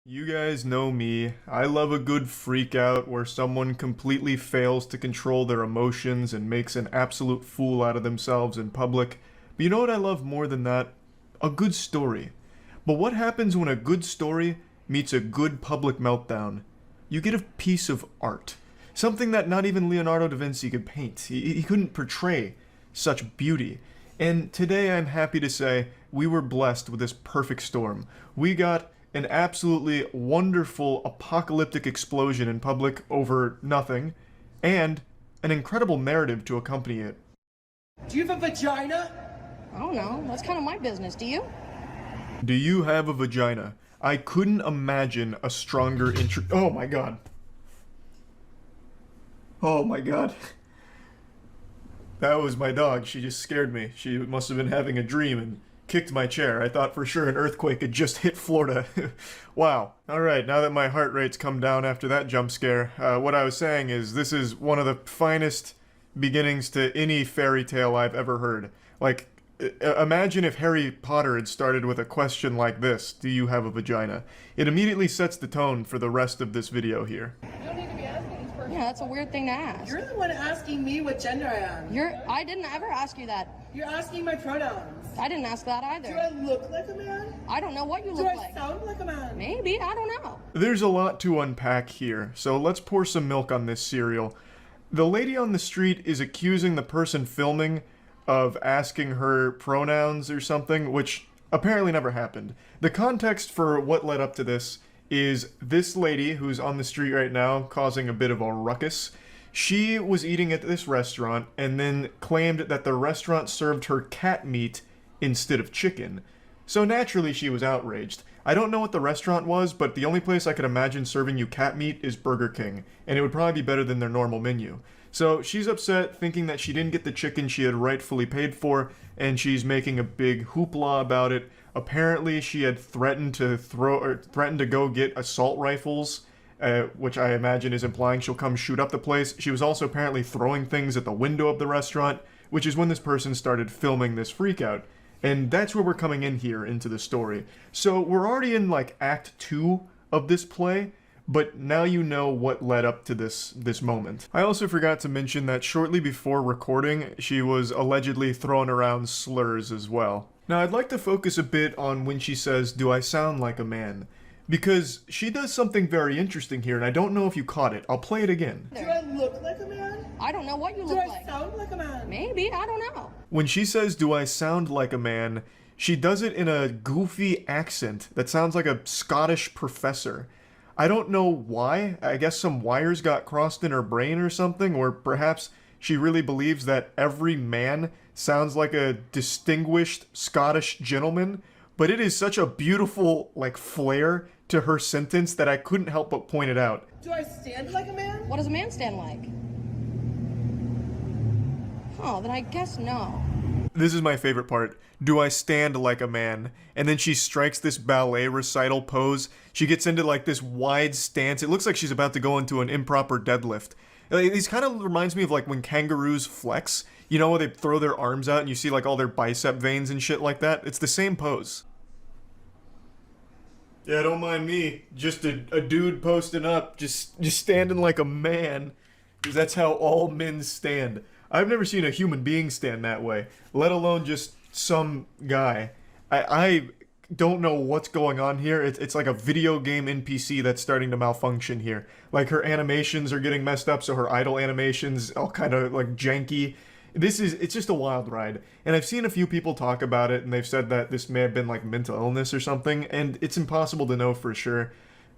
You guys know me. I love a good freak out where someone completely fails to control their emotions and makes an absolute fool out of themselves in public. But you know what I love more than that? A good story. But what happens when a good story meets a good public meltdown? You get a piece of art. Something that not even Leonardo da Vinci could paint. He couldn't portray such beauty. And today I'm happy to say we were blessed with this perfect storm. We got an absolutely wonderful apocalyptic explosion in public over nothing, and an incredible narrative to accompany it. Do you have a vagina? I don't know. That's kind of my business. Do you? Do you have a vagina? I couldn't imagine a stronger intro- Oh my god. Oh my god. That was my dog. She just scared me. She must have been having a dream and kicked my chair. I thought for sure an earthquake had just hit Florida. Wow. Alright, now that my heart rate's come down after that jump scare, what I was saying is this is one of the finest beginnings to any fairy tale I've ever heard. Like, imagine if Harry Potter had started with a question like this: do you have a vagina? It immediately sets the tone for the rest of this video here. You don't need to be asking these persons. Yeah, that's a weird thing to ask. You're the one asking me what gender I am. I didn't ever ask you that. You're asking my pronouns. I didn't ask that Do either. I look like a man? I don't know what you Do look I like. sound like a man? Maybe, I don't know. There's a lot to unpack here, so let's pour some milk on this cereal. The lady on the street is accusing the person filming of asking her pronouns or something, which apparently never happened. The context for what led up to this is this lady who's on the street right now causing a bit of a ruckus. She was eating at this restaurant and then claimed that the restaurant served her cat meat instead of chicken. So naturally she was outraged. I don't know what the restaurant was, but the only place I could imagine serving you cat meat is Burger King, and it would probably be better than their normal menu. So she's upset, thinking that she didn't get the chicken she had rightfully paid for, and she's making a big hoopla about it. Apparently she had threatened to go get assault rifles, which I imagine is implying she'll come shoot up the place. She was also apparently throwing things at the window of the restaurant, which is when this person started filming this freakout. And that's where we're coming in here into the story. So we're already in like Act 2 of this play, but now you know what led up to this moment. I also forgot to mention that shortly before recording, she was allegedly throwing around slurs as well. Now I'd like to focus a bit on when she says, "Do I sound like a man?" Because she does something very interesting here, and I don't know if you caught it. I'll play it again. Do I look like a man? I don't know what you Do look I like. sound like a man? Maybe, I don't know. When she says, "Do I sound like a man?" she does it in a goofy accent that sounds like a Scottish professor. I don't know why. I guess some wires got crossed in her brain or something, or perhaps she really believes that every man sounds like a distinguished Scottish gentleman, but it is such a beautiful, like, flair to her sentence that I couldn't help but point it out. Do I stand like a man? What does a man stand like? Oh, then I guess no. This is my favorite part. Do I stand like a man? And then she strikes this ballet recital pose. She gets into like this wide stance. It looks like she's about to go into an improper deadlift. These kind of reminds me of like when kangaroos flex. You know, they throw their arms out and you see like all their bicep veins and shit like that. It's the same pose. Yeah, don't mind me. Just a dude posting up, just standing like a man. Because that's how all men stand. I've never seen a human being stand that way, let alone just some guy. I don't know what's going on here. It's like a video game NPC that's starting to malfunction here. Like her animations are getting messed up, so her idle animations all kind of like janky. It's just a wild ride. And I've seen a few people talk about it, and they've said that this may have been like mental illness or something, and it's impossible to know for sure.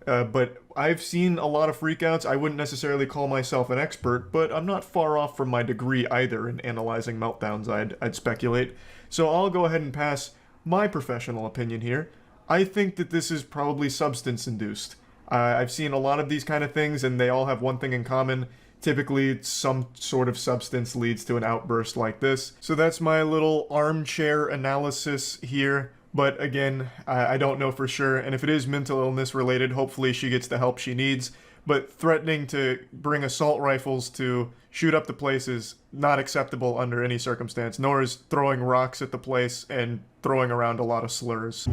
But I've seen a lot of freakouts. I wouldn't necessarily call myself an expert, but I'm not far off from my degree either in analyzing meltdowns, I'd speculate. So I'll go ahead and pass my professional opinion here. I think that this is probably substance-induced. I've seen a lot of these kind of things, and they all have one thing in common. Typically, some sort of substance leads to an outburst like this. So that's my little armchair analysis here. But again, I don't know for sure, and if it is mental illness related, hopefully she gets the help she needs. But threatening to bring assault rifles to shoot up the place is not acceptable under any circumstance, nor is throwing rocks at the place and throwing around a lot of slurs.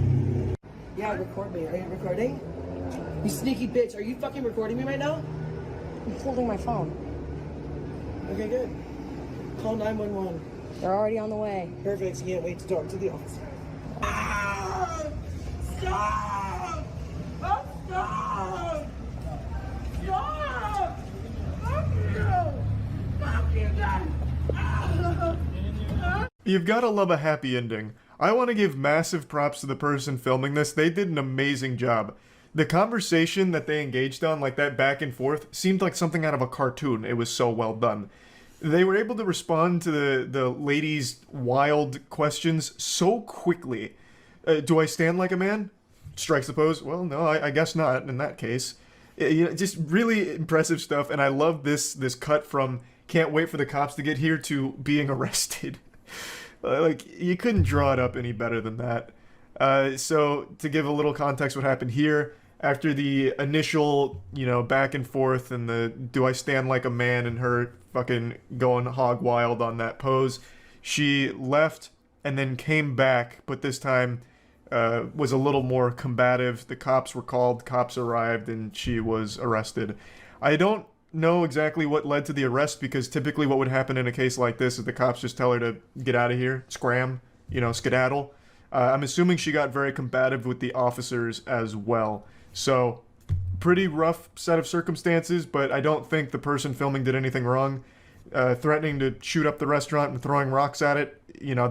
Yeah, record me. Are you recording? You sneaky bitch. Are you fucking recording me right now? I'm holding my phone. Okay, good. Call 911. They're already on the way. Perfect. Can't wait to talk to the officer. Ah! Stop! Oh, stop! Stop! Fuck you! Fuck you guys! Ah! You've gotta love a happy ending. I want to give massive props to the person filming this. They did an amazing job. The conversation that they engaged on, like that back and forth, seemed like something out of a cartoon. It was so well done. They were able to respond to the lady's wild questions so quickly. Do I stand like a man? Strikes the pose. Well, no, I guess not in that case. Just really impressive stuff, and I love this cut from can't wait for the cops to get here to being arrested. Like, you couldn't draw it up any better than that. So, to give a little context what happened here, after the initial, back and forth and the do I stand like a man and her fucking going hog wild on that pose, she left and then came back, but this time was a little more combative. The cops were called, cops arrived, and she was arrested. I don't know exactly what led to the arrest, because typically what would happen in a case like this is the cops just tell her to get out of here, scram, skedaddle. I'm assuming she got very combative with the officers as well. So, pretty rough set of circumstances, but I don't think the person filming did anything wrong. Threatening to shoot up the restaurant and throwing rocks at it,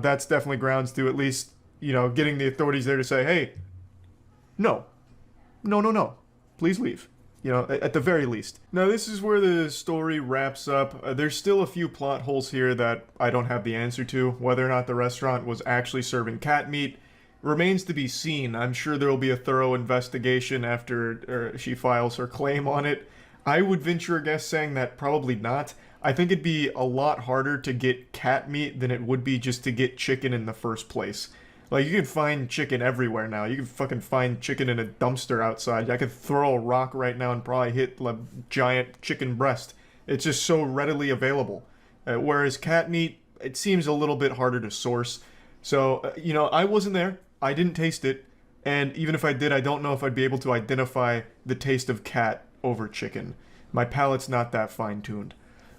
that's definitely grounds to at least, getting the authorities there to say, hey, no, please leave. At the very least. Now, this is where the story wraps up. There's still a few plot holes here that I don't have the answer to. Whether or not the restaurant was actually serving cat meat remains to be seen. I'm sure there will be a thorough investigation after she files her claim on it. I would venture a guess saying that probably not. I think it'd be a lot harder to get cat meat than it would be just to get chicken in the first place. Like, you can find chicken everywhere now. You can fucking find chicken in a dumpster outside. I could throw a rock right now and probably hit a giant chicken breast. It's just so readily available. Whereas cat meat, it seems a little bit harder to source. So, I wasn't there. I didn't taste it. And even if I did, I don't know if I'd be able to identify the taste of cat over chicken. My palate's not that fine-tuned.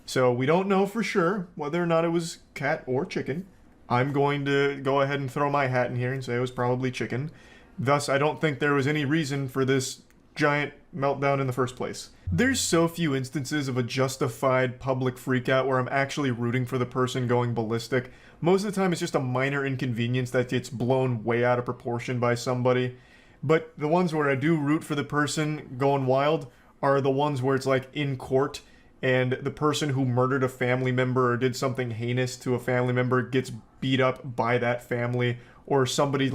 So, we don't know for sure whether or not it was cat or chicken. I'm going to go ahead and throw my hat in here and say it was probably chicken. Thus, I don't think there was any reason for this giant meltdown in the first place. There's so few instances of a justified public freakout where I'm actually rooting for the person going ballistic. Most of the time it's just a minor inconvenience that gets blown way out of proportion by somebody. But the ones where I do root for the person going wild are the ones where it's like in court, and the person who murdered a family member or did something heinous to a family member gets beat up by that family, or somebody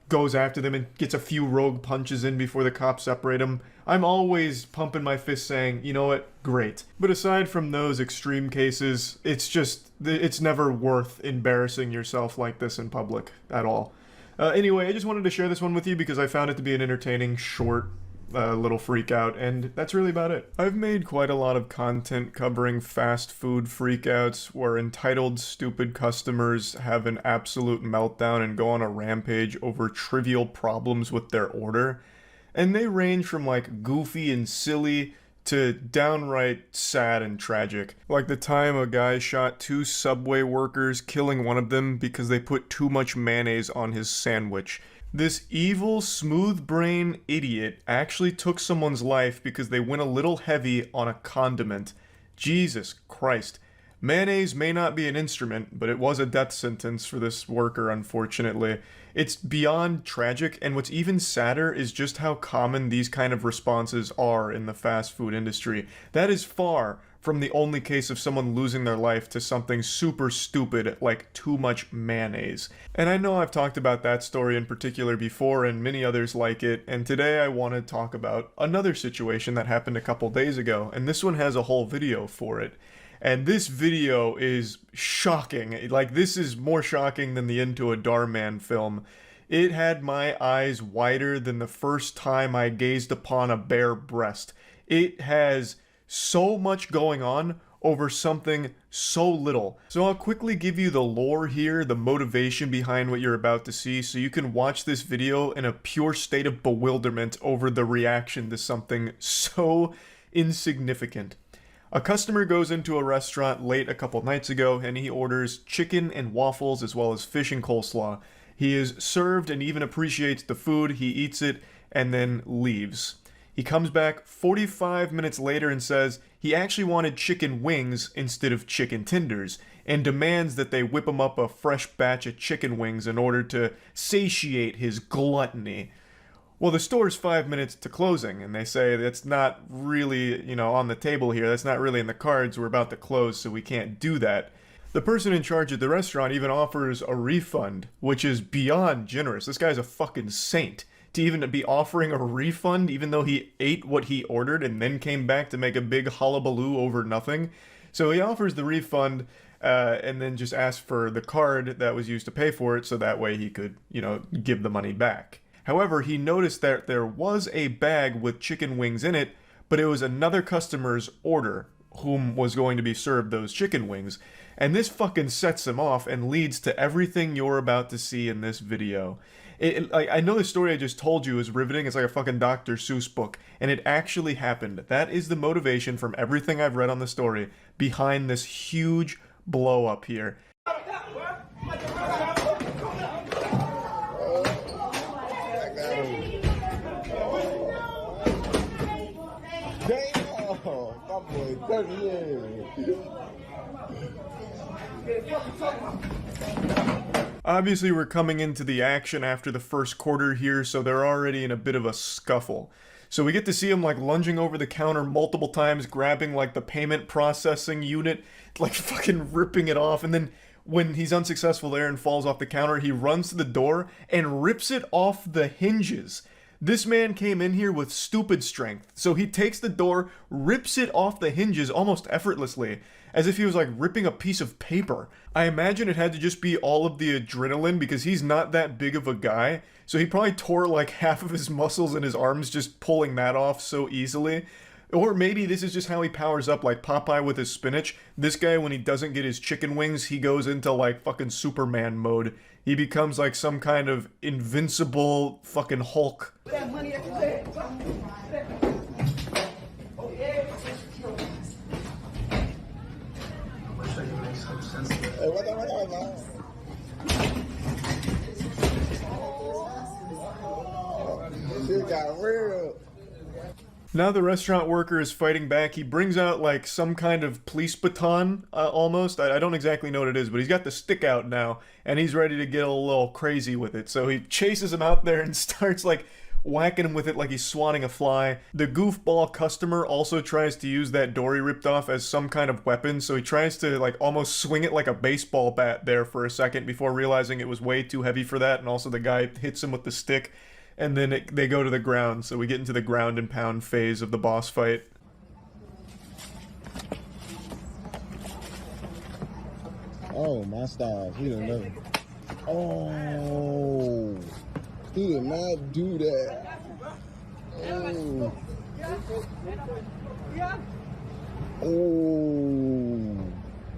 goes after them and gets a few rogue punches in before the cops separate them. I'm always pumping my fist saying, you know what, great. But aside from those extreme cases, it's never worth embarrassing yourself like this in public at all. Anyway, I just wanted to share this one with you because I found it to be an entertaining, short, little freak out, and that's really about it. I've made quite a lot of content covering fast food freakouts where entitled stupid customers have an absolute meltdown and go on a rampage over trivial problems with their order, and they range from goofy and silly to downright sad and tragic. Like the time a guy shot 2 Subway workers, killing one of them because they put too much mayonnaise on his sandwich. This evil, smooth-brain idiot actually took someone's life because they went a little heavy on a condiment. Jesus Christ. Mayonnaise may not be an instrument, but it was a death sentence for this worker, unfortunately. It's beyond tragic, and what's even sadder is just how common these kind of responses are in the fast food industry. That is far from the only case of someone losing their life to something super stupid like too much mayonnaise. And I know I've talked about that story in particular before and many others like it, and today I want to talk about another situation that happened a couple days ago, and this one has a whole video for it. And this video is shocking. This is more shocking than the Into a Darman film. It had my eyes wider than the first time I gazed upon a bare breast. It has so much going on over something so little. So I'll quickly give you the lore here, the motivation behind what you're about to see, so you can watch this video in a pure state of bewilderment over the reaction to something so insignificant. A customer goes into a restaurant late a couple nights ago and he orders chicken and waffles as well as fish and coleslaw. He is served and even appreciates the food, he eats it, and then leaves. He comes back 45 minutes later and says he actually wanted chicken wings instead of chicken tenders, and demands that they whip him up a fresh batch of chicken wings in order to satiate his gluttony. Well, the store's 5 minutes to closing, and they say that's not really, on the table here. That's not really in the cards. We're about to close, so we can't do that. The person in charge at the restaurant even offers a refund, which is beyond generous. This guy's a fucking saint. To even be offering a refund, even though he ate what he ordered and then came back to make a big hullabaloo over nothing. So he offers the refund, and then just asks for the card that was used to pay for it, so that way he could, give the money back. However, he noticed that there was a bag with chicken wings in it, but it was another customer's order whom was going to be served those chicken wings. And this fucking sets him off and leads to everything you're about to see in this video. I know the story I just told you is riveting. It's like a fucking Dr. Seuss book. And it actually happened. That is the motivation from everything I've read on the story behind this huge blow up here. Obviously, we're coming into the action after the first quarter here, so they're already in a bit of a scuffle. So we get to see him like lunging over the counter multiple times, grabbing like the payment processing unit, like fucking ripping it off, and then when he's unsuccessful there and falls off the counter, he runs to the door and rips it off the hinges. This man came in here with stupid strength, so he takes the door, rips it off the hinges almost effortlessly, as if he was like ripping a piece of paper. I imagine it had to just be all of the adrenaline because he's not that big of a guy, so he probably tore like half of his muscles in his arms just pulling that off so easily. Or maybe this is just how he powers up, like Popeye with his spinach. This guy, when he doesn't get his chicken wings, he goes into like fucking Superman mode. He becomes like some kind of invincible fucking Hulk. Shit got real. Now the restaurant worker is fighting back. He brings out like some kind of police baton, almost. I don't exactly know what it is, but he's got the stick out now, and he's ready to get a little crazy with it. So he chases him out there and starts like whacking him with it like he's swatting a fly. The goofball customer also tries to use that door he ripped off as some kind of weapon, so he tries to like almost swing it like a baseball bat there for a second before realizing it was way too heavy for that, and also the guy hits him with the stick. And then they go to the ground, so we get into the ground and pound phase of the boss fight. Oh, my stars. He didn't know. Oh, he did not do that. Oh. Oh.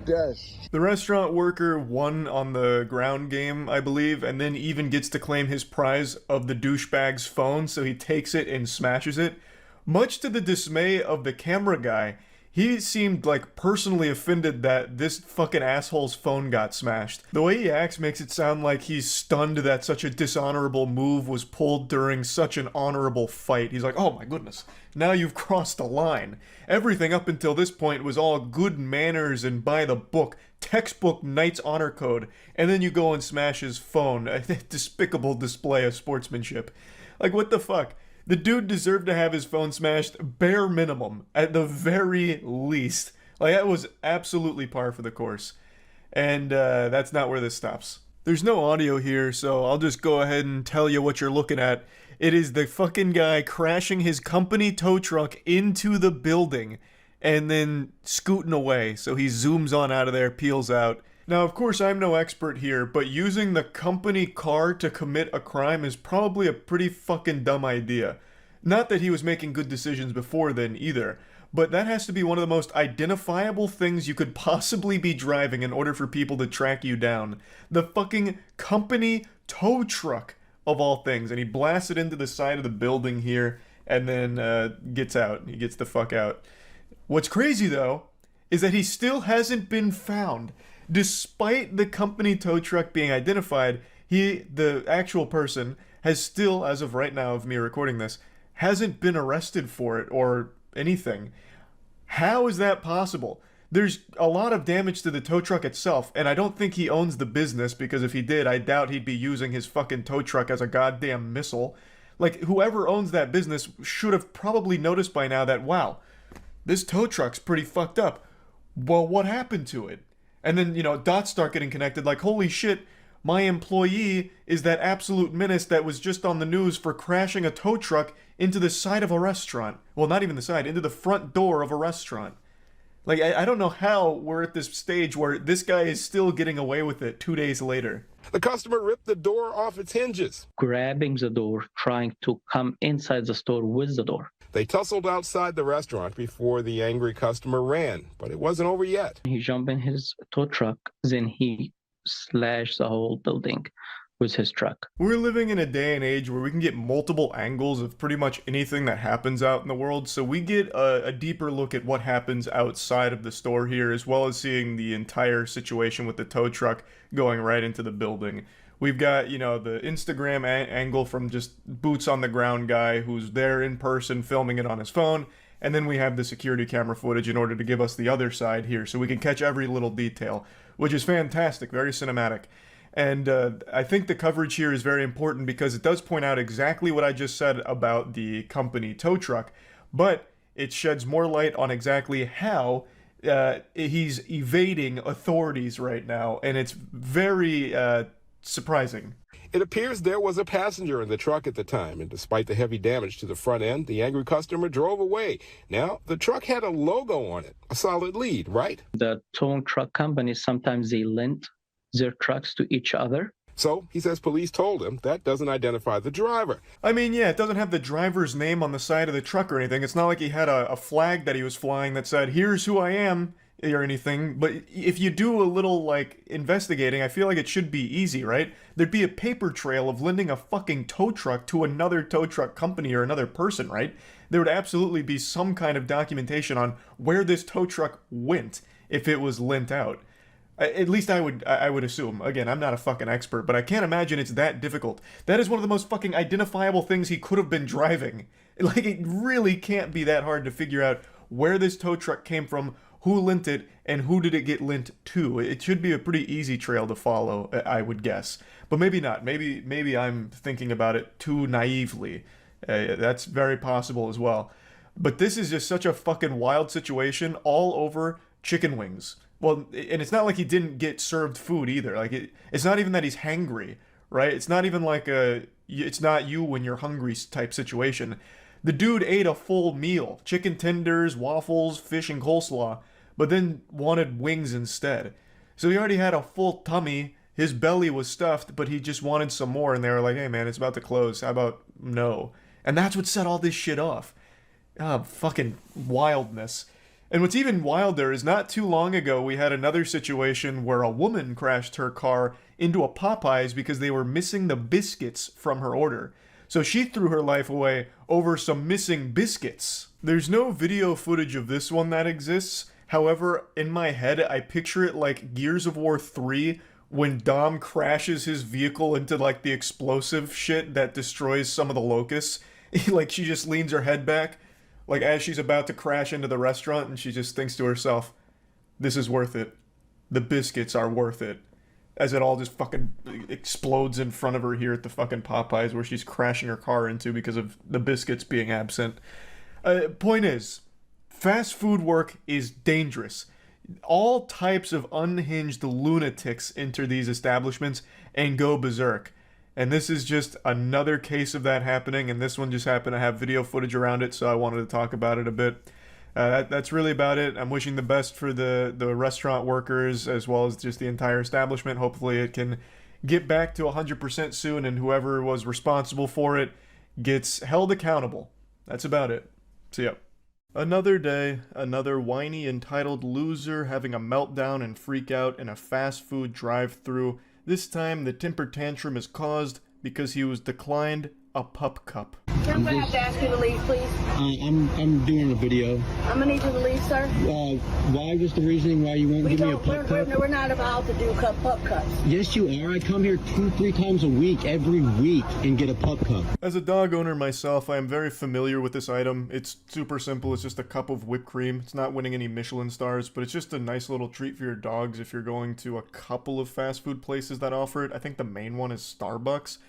Dash. The restaurant worker won on the ground game, I believe, and then even gets to claim his prize of the douchebag's phone, so he takes it and smashes it. Much to the dismay of the camera guy, he seemed like personally offended that this fucking asshole's phone got smashed. The way he acts makes it sound like he's stunned that such a dishonorable move was pulled during such an honorable fight. He's like, oh my goodness, now you've crossed a line. Everything up until this point was all good manners and by the book, textbook Knight's Honor Code, and then you go and smash his phone. A despicable display of sportsmanship. Like, what the fuck? The dude deserved to have his phone smashed bare minimum, at the very least. Like, that was absolutely par for the course. And that's not where this stops. There's no audio here, so I'll just go ahead and tell you what you're looking at. It is the fucking guy crashing his company tow truck into the building and then scooting away. So he zooms on out of there, peels out. Now, of course, I'm no expert here, but using the company car to commit a crime is probably a pretty fucking dumb idea. Not that he was making good decisions before then either, but that has to be one of the most identifiable things you could possibly be driving in order for people to track you down. The fucking company tow truck, of all things. And he blasts it into the side of the building here and then gets out. He gets the fuck out. What's crazy, though, is that he still hasn't been found. Despite the company tow truck being identified, the actual person, has still, as of right now of me recording this, hasn't been arrested for it or anything. How is that possible? There's a lot of damage to the tow truck itself, and I don't think he owns the business, because if he did, I doubt he'd be using his fucking tow truck as a goddamn missile. Like, whoever owns that business should have probably noticed by now that, wow, this tow truck's pretty fucked up. Well, what happened to it? And then, dots start getting connected, like, holy shit, my employee is that absolute menace that was just on the news for crashing a tow truck into the side of a restaurant. Well, not even the side, into the front door of a restaurant. Like, I don't know how we're at this stage where this guy is still getting away with it 2 days later. The customer ripped the door off its hinges. Grabbing the door, trying to come inside the store with the door. They tussled outside the restaurant before the angry customer ran, but it wasn't over yet. He jumped in his tow truck, then he slashed the whole building with his truck. We're living in a day and age where we can get multiple angles of pretty much anything that happens out in the world, so we get a deeper look at what happens outside of the store here, as well as seeing the entire situation with the tow truck going right into the building. We've got, the Instagram angle from just boots on the ground guy who's there in person filming it on his phone, and then we have the security camera footage in order to give us the other side here, so we can catch every little detail, which is fantastic, very cinematic. And I think the coverage here is very important because it does point out exactly what I just said about the company tow truck, but it sheds more light on exactly how he's evading authorities right now, and it's very surprising. It appears there was a passenger in the truck at the time, and despite the heavy damage to the front end, the angry customer drove away. Now, the truck had a logo on it, a solid lead, right? The towing truck companies, sometimes they lent their trucks to each other. So, he says police told him that doesn't identify the driver. I mean, yeah, it doesn't have the driver's name on the side of the truck or anything. It's not like he had a flag that he was flying that said, here's who I am, or anything. But if you do a little, investigating, I feel like it should be easy, right? There'd be a paper trail of lending a fucking tow truck to another tow truck company or another person, right? There would absolutely be some kind of documentation on where this tow truck went if it was lent out. At least I would assume. Again, I'm not a fucking expert, but I can't imagine it's that difficult. That is one of the most fucking identifiable things he could have been driving. Like, it really can't be that hard to figure out where this tow truck came from, who lent it, and who did it get lent to. It should be a pretty easy trail to follow, I would guess. But maybe not. Maybe I'm thinking about it too naively. That's very possible as well. But this is just such a fucking wild situation all over chicken wings. Well, and it's not like he didn't get served food either. Like, it's not even that he's hangry, right? It's not even like it's not you when you're hungry type situation. The dude ate a full meal, chicken tenders, waffles, fish, and coleslaw, but then wanted wings instead. So he already had a full tummy, his belly was stuffed, but he just wanted some more, and they were like, hey man, it's about to close, how about no? And that's what set all this shit off. Fucking wildness. And what's even wilder is not too long ago we had another situation where a woman crashed her car into a Popeyes because they were missing the biscuits from her order. So she threw her life away over some missing biscuits. There's no video footage of this one that exists. However, in my head, I picture it like Gears of War 3 when Dom crashes his vehicle into like the explosive shit that destroys some of the locusts. Like, she just leans her head back, like as she's about to crash into the restaurant, and she just thinks to herself, this is worth it. The biscuits are worth it. As it all just fucking explodes in front of her here at the fucking Popeyes where she's crashing her car into because of the biscuits being absent. Point is, fast food work is dangerous. All types of unhinged lunatics enter these establishments and go berserk. And this is just another case of that happening, and this one just happened to have video footage around it, so I wanted to talk about it a bit. That's really about it. I'm wishing the best for the restaurant workers as well as just the entire establishment. Hopefully it can get back to 100% soon, and whoever was responsible for it gets held accountable. That's about it. See ya. Another day, another whiny, entitled loser having a meltdown and freak out in a fast food drive-thru. This time, the temper tantrum is caused because he was declined a pup cup. I'm gonna have to ask you to leave, please. I'm doing a video. I'm gonna need you to leave, sir. Why was the reasoning why you won't give me a pup cup? We're not allowed to do pup cups. Yes, you are. I come here 2-3 times a week, every week, and get a pup cup. As a dog owner myself, I am very familiar with this item. It's super simple. It's just a cup of whipped cream. It's not winning any Michelin stars, but it's just a nice little treat for your dogs if you're going to a couple of fast food places that offer it. I think the main one is Starbucks.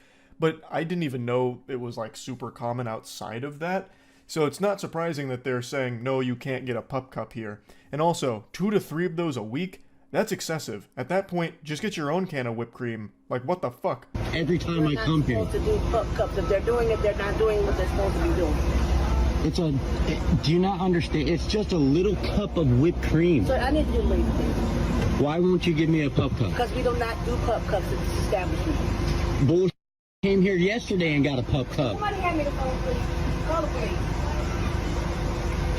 But I didn't even know it was like super common outside of that. So it's not surprising that they're saying, no, you can't get a pup cup here. And also, 2 to 3 of those a week? That's excessive. At that point, just get your own can of whipped cream. Like, what the fuck? Every time I come here. They're not supposed to do pup cups. If they're doing it, they're not doing what they're supposed to be doing. Do you not understand? It's just a little cup of whipped cream. So I need you to leave, please. Why won't you give me a pup cup? Because we do not do pup cups at this establishment. Bullshit. Came here yesterday and got a pup cup. Somebody hand me the phone, please. Call the police.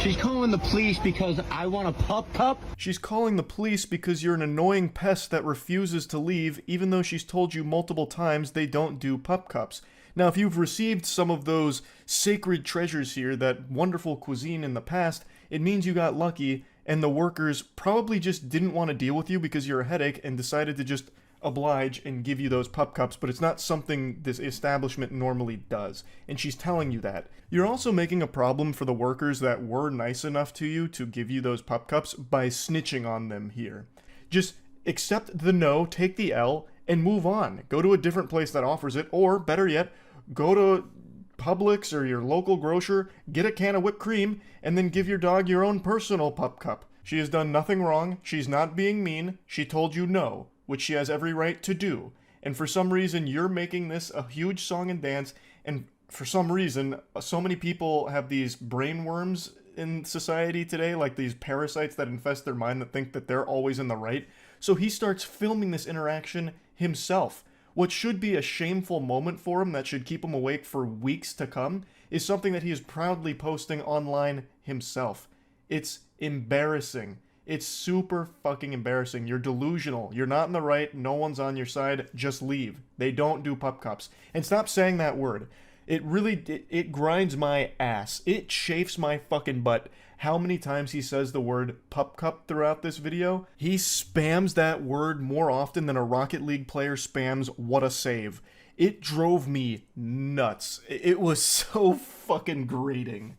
She's calling the police because I want a pup cup? She's calling the police because you're an annoying pest that refuses to leave, even though she's told you multiple times they don't do pup cups. Now, if you've received some of those sacred treasures here, that wonderful cuisine in the past, it means you got lucky, and the workers probably just didn't want to deal with you because you're a headache and decided to just oblige and give you those pup cups, but it's not something this establishment normally does, and she's telling you that. You're also making a problem for the workers that were nice enough to you to give you those pup cups by snitching on them here. Just accept the no, take the L, and move on. Go to a different place that offers it, or better yet, go to Publix or your local grocer, get a can of whipped cream, and then give your dog your own personal pup cup. She has done nothing wrong, she's not being mean, she told you no, which she has every right to do. And for some reason, you're making this a huge song and dance, and for some reason, so many people have these brain worms in society today, like these parasites that infest their mind that think that they're always in the right. So he starts filming this interaction himself. What should be a shameful moment for him that should keep him awake for weeks to come is something that he is proudly posting online himself. It's embarrassing. It's super fucking embarrassing. You're delusional. You're not in the right. No one's on your side. Just leave. They don't do pup cups. And stop saying that word. It grinds my ass. It chafes my fucking butt how many times he says the word pup cup throughout this video. He spams that word more often than a Rocket League player spams what a save. It drove me nuts. It was so fucking grating.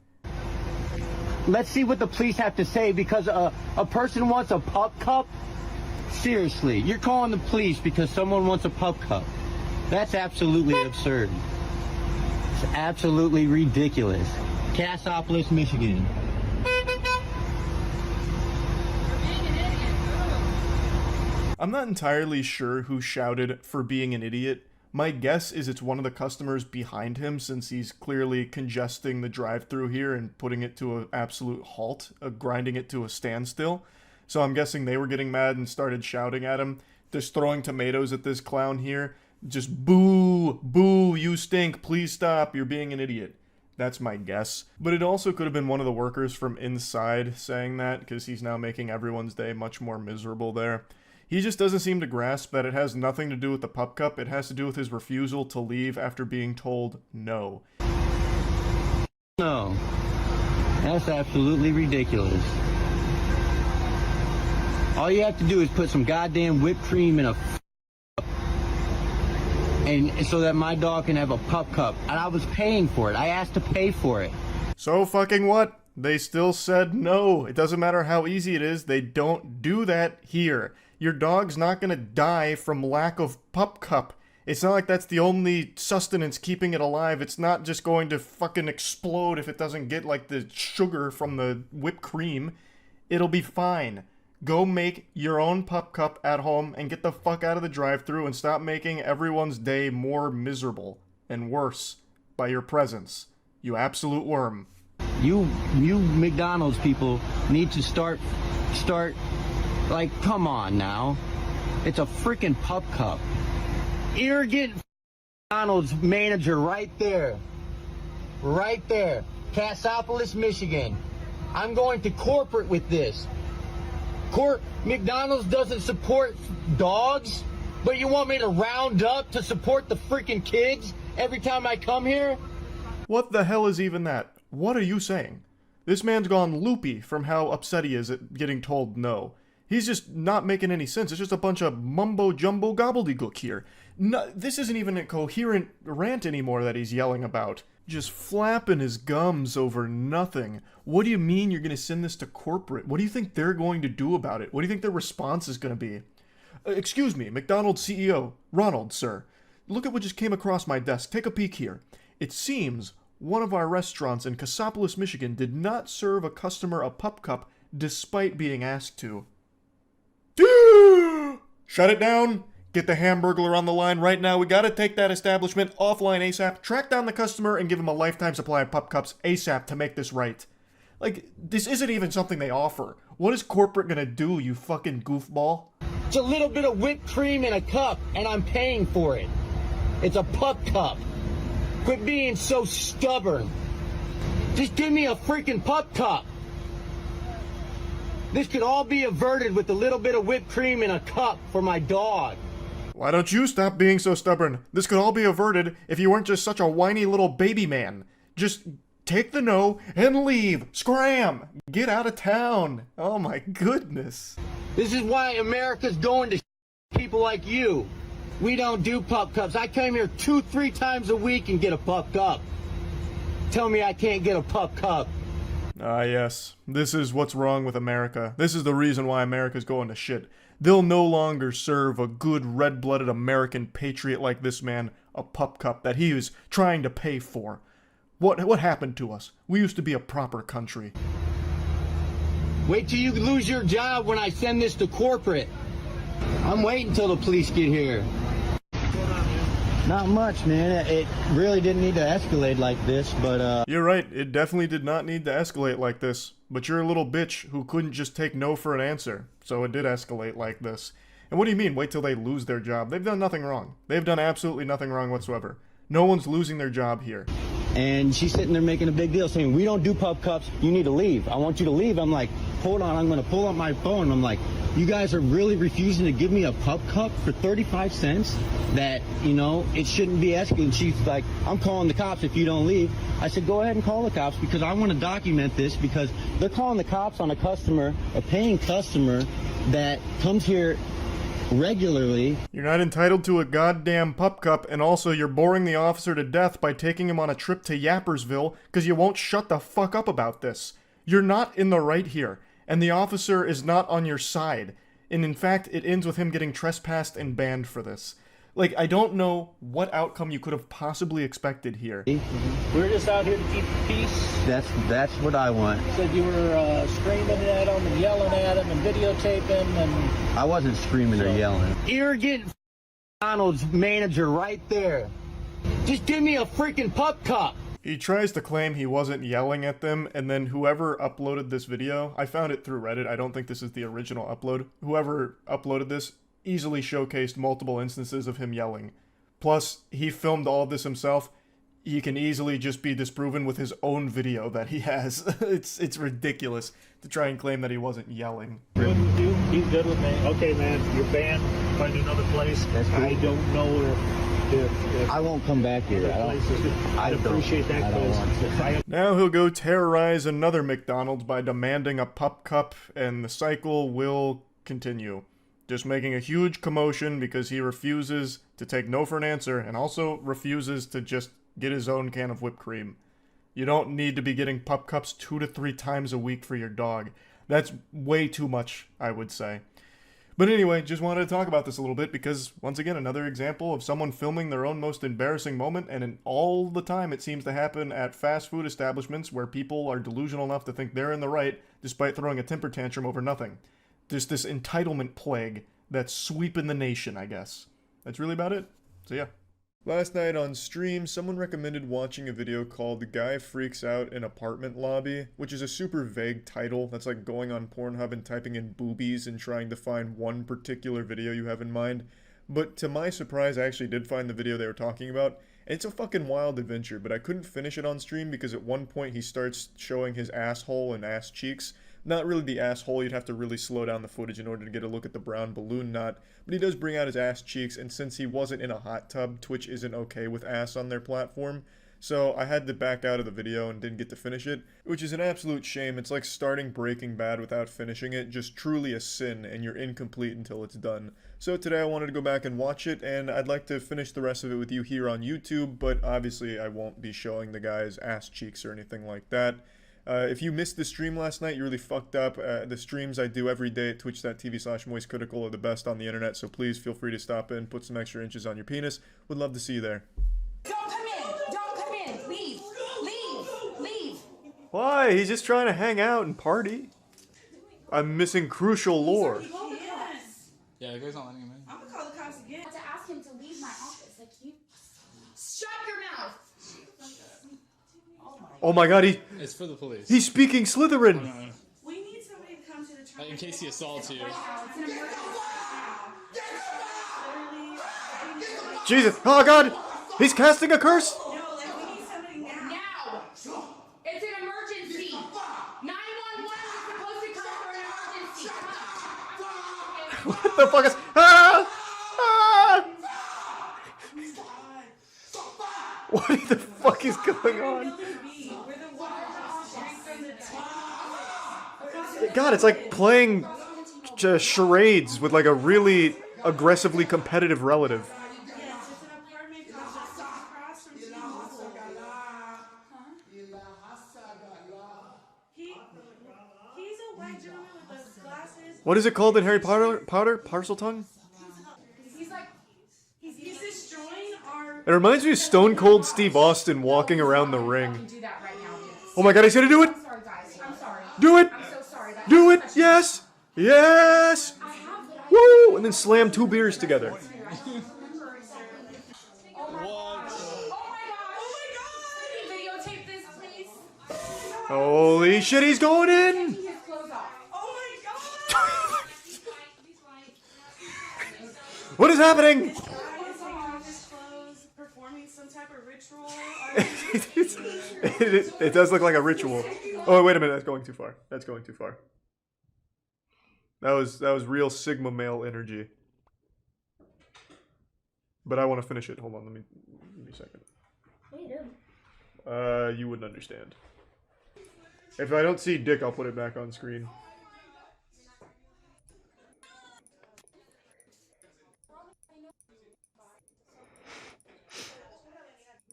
Let's see what the police have to say because a person wants a pup cup? Seriously, you're calling the police because someone wants a pup cup. That's absolutely absurd. It's absolutely ridiculous. Cassopolis, Michigan. I'm not entirely sure who shouted for being an idiot. My guess is it's one of the customers behind him, since he's clearly congesting the drive-thru here and putting it to an absolute halt, grinding it to a standstill. So I'm guessing they were getting mad and started shouting at him, just throwing tomatoes at this clown here. Just boo, boo, you stink, please stop, you're being an idiot. That's my guess. But it also could have been one of the workers from inside saying that, because he's now making everyone's day much more miserable there. He just doesn't seem to grasp that it has nothing to do with the pup cup, it has to do with his refusal to leave after being told no. No. That's absolutely ridiculous. All you have to do is put some goddamn whipped cream in a cup, and so that my dog can have a pup cup. And I was paying for it. I asked to pay for it. So fucking what? They still said no. It doesn't matter how easy it is, they don't do that here. Your dog's not gonna die from lack of pup cup. It's not like that's the only sustenance keeping it alive. It's not just going to fucking explode if it doesn't get like the sugar from the whipped cream. It'll be fine. Go make your own pup cup at home and get the fuck out of the drive-thru and stop making everyone's day more miserable and worse by your presence. You absolute worm. You McDonald's people need to start, like, come on now. It's a freaking pup cup. Arrogant McDonald's manager right there. Right there. Cassopolis, Michigan. I'm going to corporate with this. McDonald's doesn't support dogs, but you want me to round up to support the freaking kids every time I come here? What the hell is even that? What are you saying? This man's gone loopy from how upset he is at getting told no. He's just not making any sense. It's just a bunch of mumbo-jumbo gobbledygook here. No, this isn't even a coherent rant anymore that he's yelling about. Just flapping his gums over nothing. What do you mean you're going to send this to corporate? What do you think they're going to do about it? What do you think their response is going to be? Excuse me, McDonald's CEO, Ronald, sir. Look at what just came across my desk. Take a peek here. It seems one of our restaurants in Cassopolis, Michigan did not serve a customer a pup cup despite being asked to. Shut it down. Get the Hamburglar on the line right now. We gotta take that establishment offline ASAP, track down the customer, and give him a lifetime supply of pup cups ASAP to make this right. Like, this isn't even something they offer. What is corporate gonna do, you fucking goofball? It's a little bit of whipped cream in a cup, and I'm paying for it. It's a pup cup. Quit being so stubborn. Just give me a freaking pup cup. This could all be averted with a little bit of whipped cream in a cup for my dog. Why don't you stop being so stubborn? This could all be averted if you weren't just such a whiny little baby man. Just take the no and leave. Scram! Get out of town. Oh my goodness. This is why America's going to people like you. We don't do pup cups. I come here 2-3 times a week and get a pup cup. Tell me I can't get a pup cup. Ah, yes. This is what's wrong with America. This is the reason why America's going to shit. They'll no longer serve a good red-blooded American patriot like this man a pup cup that he was trying to pay for. What happened to us? We used to be a proper country. Wait till you lose your job when I send this to corporate. I'm waiting until the police get here. Not much, man. It really didn't need to escalate like this, but You're right, it definitely did not need to escalate like this. But you're a little bitch who couldn't just take no for an answer. So it did escalate like this. And what do you mean, wait till they lose their job? They've done nothing wrong. They've done absolutely nothing wrong whatsoever. No one's losing their job here. And she's sitting there making a big deal saying, we don't do pup cups, you need to leave. I want you to leave. I'm like, hold on, I'm going to pull up my phone. I'm like, you guys are really refusing to give me a pup cup for 35 cents? That, you know, it shouldn't be escalating. She's like, I'm calling the cops if you don't leave. I said, go ahead and call the cops because I want to document this because they're calling the cops on a customer, a paying customer that comes here regularly. You're not entitled to a goddamn pup cup, and also you're boring the officer to death by taking him on a trip to Yappersville because you won't shut the fuck up about this. You're not in the right here, and the officer is not on your side. And in fact, it ends with him getting trespassed and banned for this. Like, I don't know what outcome you could have possibly expected here. We're just out here to keep the peace. That's what I want. Said you were screaming at him and yelling at him and videotaping and... I wasn't screaming or yelling. Arrogant McDonald's manager right there. Just give me a freaking pup cup. He tries to claim he wasn't yelling at them, and then whoever uploaded this video, I found it through Reddit, I don't think this is the original upload, whoever uploaded this easily showcased multiple instances of him yelling. Plus, he filmed all of this himself. He can easily just be disproven with his own video that he has. It's ridiculous to try and claim that he wasn't yelling. Wouldn't do. He's good with me. Okay, man, you're banned. Find another place. That's cool. I don't know if I won't come back here. I'd appreciate that. I don't want to. Now he'll go terrorize another McDonald's by demanding a pup cup, and the cycle will continue. Just making a huge commotion because he refuses to take no for an answer and also refuses to just get his own can of whipped cream. You don't need to be getting pup cups 2 to 3 times a week for your dog. That's way too much, I would say. But anyway, just wanted to talk about this a little bit because, once again, another example of someone filming their own most embarrassing moment, and all the time it seems to happen at fast food establishments where people are delusional enough to think they're in the right despite throwing a temper tantrum over nothing. Just this entitlement plague that's sweeping the nation, I guess. That's really about it. So yeah. Last night on stream, someone recommended watching a video called The Guy Freaks Out in Apartment Lobby, which is a super vague title. That's like going on Pornhub and typing in boobies and trying to find one particular video you have in mind. But to my surprise, I actually did find the video they were talking about, It's a fucking wild adventure, but I couldn't finish it on stream because at one point he starts showing his asshole and ass cheeks. Not really the asshole, you'd have to really slow down the footage in order to get a look at the brown balloon knot, but he does bring out his ass cheeks, and since he wasn't in a hot tub, Twitch isn't okay with ass on their platform. So I had to back out of the video and didn't get to finish it, which is an absolute shame. It's like starting Breaking Bad without finishing it, just truly a sin, and you're incomplete until it's done. So today I wanted to go back and watch it, and I'd like to finish the rest of it with you here on YouTube, but obviously I won't be showing the guy's ass cheeks or anything like that. If you missed the stream last night, you really fucked up. The streams I do every day at twitch.tv/moistcritical are the best on the internet, so please feel free to stop in, put some extra inches on your penis. Would love to see you there. Don't come in! Don't come in! Leave! Leave! Leave! Why? He's just trying to hang out and party. I'm missing crucial lore. Yeah, the guy's not letting him in. I'm gonna call the cops again. To ask him to leave my office, like you. Shut your mouth! Oh my god, It's for the police. he's speaking Slytherin! We need somebody to come to the traffic. In case he assaults you. It's an emergency. Jesus, oh god! He's casting a curse! No, like we need somebody now. Now! It's an emergency! 911 is supposed to come for an emergency. What the fuck is... Ah! Ah! What the fuck is going on? God, it's like playing charades with like a really aggressively competitive relative. What is it called in Harry Potter? Parseltongue? He's destroying our... It reminds me of Stone Cold Steve Austin walking around the ring. Oh my god, he's gonna do it! I'm sorry. Do it! I'm so sorry. Do it! Yes! Yes! Woo! And then slam 2 beers together. Videotape this, please. Holy shit, he's going in! His clothes off. Oh my god! What is happening? Performing some type of ritual. It does look like a ritual. Oh, wait a minute, that's going too far. That's going too far. That was real Sigma male energy. But I want to finish it. Hold on, give me a second. What are you doing? You wouldn't understand. If I don't see dick, I'll put it back on screen.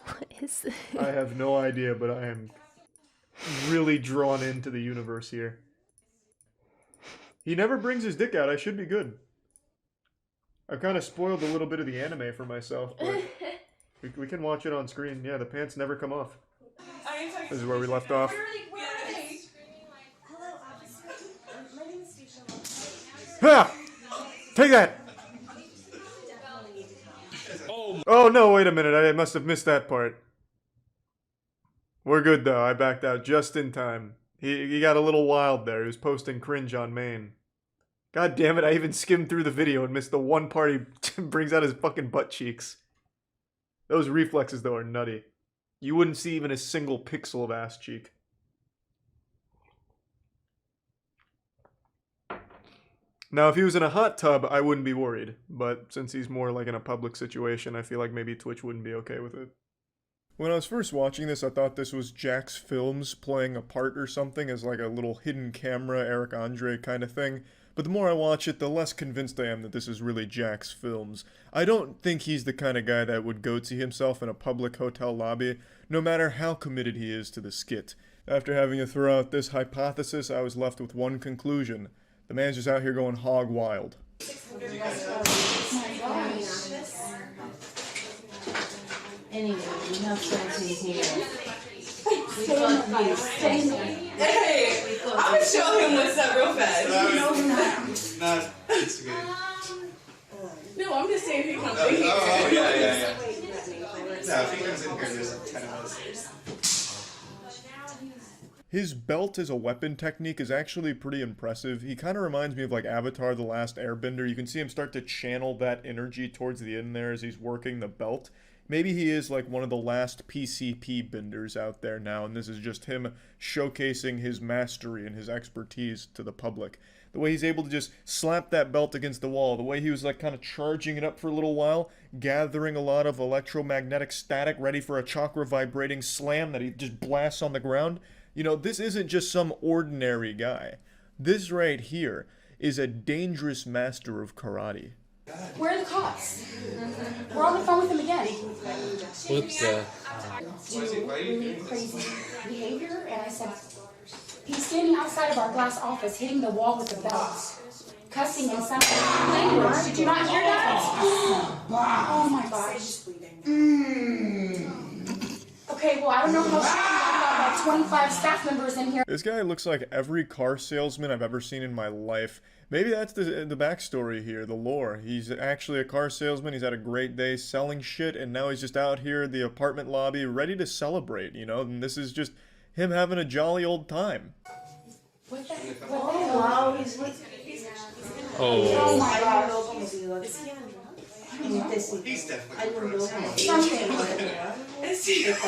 What is this? I have no idea, but I am really drawn into the universe here. He never brings his dick out. I should be good. I've kind of spoiled a little bit of the anime for myself, but we can watch it on screen. Yeah, the pants never come off. This is where we left off. Hello, officer. My name is Steve. Ha! Take that! Oh no, wait a minute. I must have missed that part. We're good though. I backed out just in time. He got a little wild there. He was posting cringe on main. God damn it, I even skimmed through the video and missed the one part he brings out his fucking butt cheeks. Those reflexes though are nutty. You wouldn't see even a single pixel of ass cheek. Now, if he was in a hot tub, I wouldn't be worried. But since he's more like in a public situation, I feel like maybe Twitch wouldn't be okay with it. When I was first watching this, I thought this was Jack's Films playing a part or something as like a little hidden camera Eric Andre kind of thing. But the more I watch it, the less convinced I am that this is really Jack's Films. I don't think he's the kind of guy that would goatee himself in a public hotel lobby, no matter how committed he is to the skit. After having to throw out this hypothesis, I was left with one conclusion. The man's just out here going hog wild. Anyway, we have friends in here. Hey, I'm gonna show him what's up real fast. Nah, it's good. No, I'm just saying if he comes in here. Oh, yeah. No, if he comes in here, there's like 10 of us. His belt as a weapon technique is actually pretty impressive. He kind of reminds me of like Avatar: The Last Airbender. You can see him start to channel that energy towards the end there as he's working the belt. maybe he is like one of the last PCP benders out there now, and this is just him showcasing his mastery and his expertise to the public. The way he's able to just slap that belt against the wall, the way he was like kind of charging it up for a little while, gathering a lot of electromagnetic static ready for a chakra vibrating slam that he just blasts on the ground. You know, this isn't just some ordinary guy. This right here is a dangerous master of karate. Where are the cops? We're on the phone with him again. What's Really crazy behavior, and I said, he's standing outside of our glass office, hitting the wall with the belt, cussing in some language. Did you not hear that? Oh my gosh. Okay, well, I don't know how sure I've got like 25 staff members in here. This guy looks like every car salesman I've ever seen in my life. Maybe that's the backstory here, the lore. He's actually a car salesman, he's had a great day selling shit, and now he's just out here in the apartment lobby ready to celebrate, you know? And this is just him having a jolly old time. What the heck? Oh, wow, he's Oh. my gosh. He's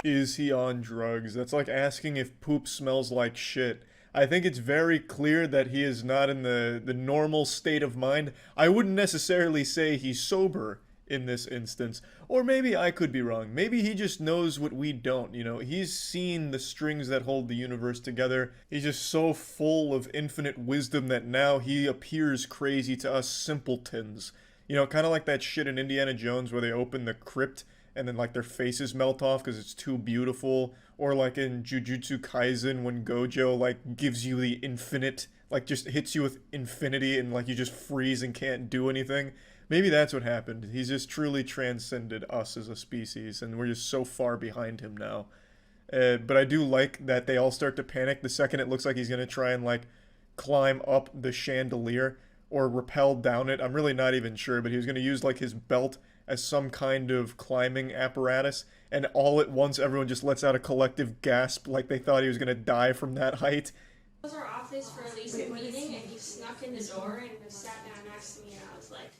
Is he on drugs? That's like asking if poop smells like shit. I think it's very clear that he is not in the normal state of mind. I wouldn't necessarily say he's sober in this instance. Or maybe I could be wrong. Maybe he just knows what we don't, you know? He's seen the strings that hold the universe together. He's just so full of infinite wisdom that now he appears crazy to us simpletons. You know, kind of like that shit in Indiana Jones where they open the crypt and then like their faces melt off because it's too beautiful. Or like in Jujutsu Kaisen when Gojo like gives you the infinite, like just hits you with infinity and like you just freeze and can't do anything. Maybe that's what happened. He's just truly transcended us as a species and we're just so far behind him now. But I do like that they all start to panic the second it looks like he's going to try and like climb up the chandelier or rappel down it. I'm really not even sure, but he was going to use like his belt as some kind of climbing apparatus, and all at once everyone just lets out a collective gasp like they thought he was going to die from that height. It was our office for a leasing meeting, and he snuck in the door and sat down next to me, and I was like,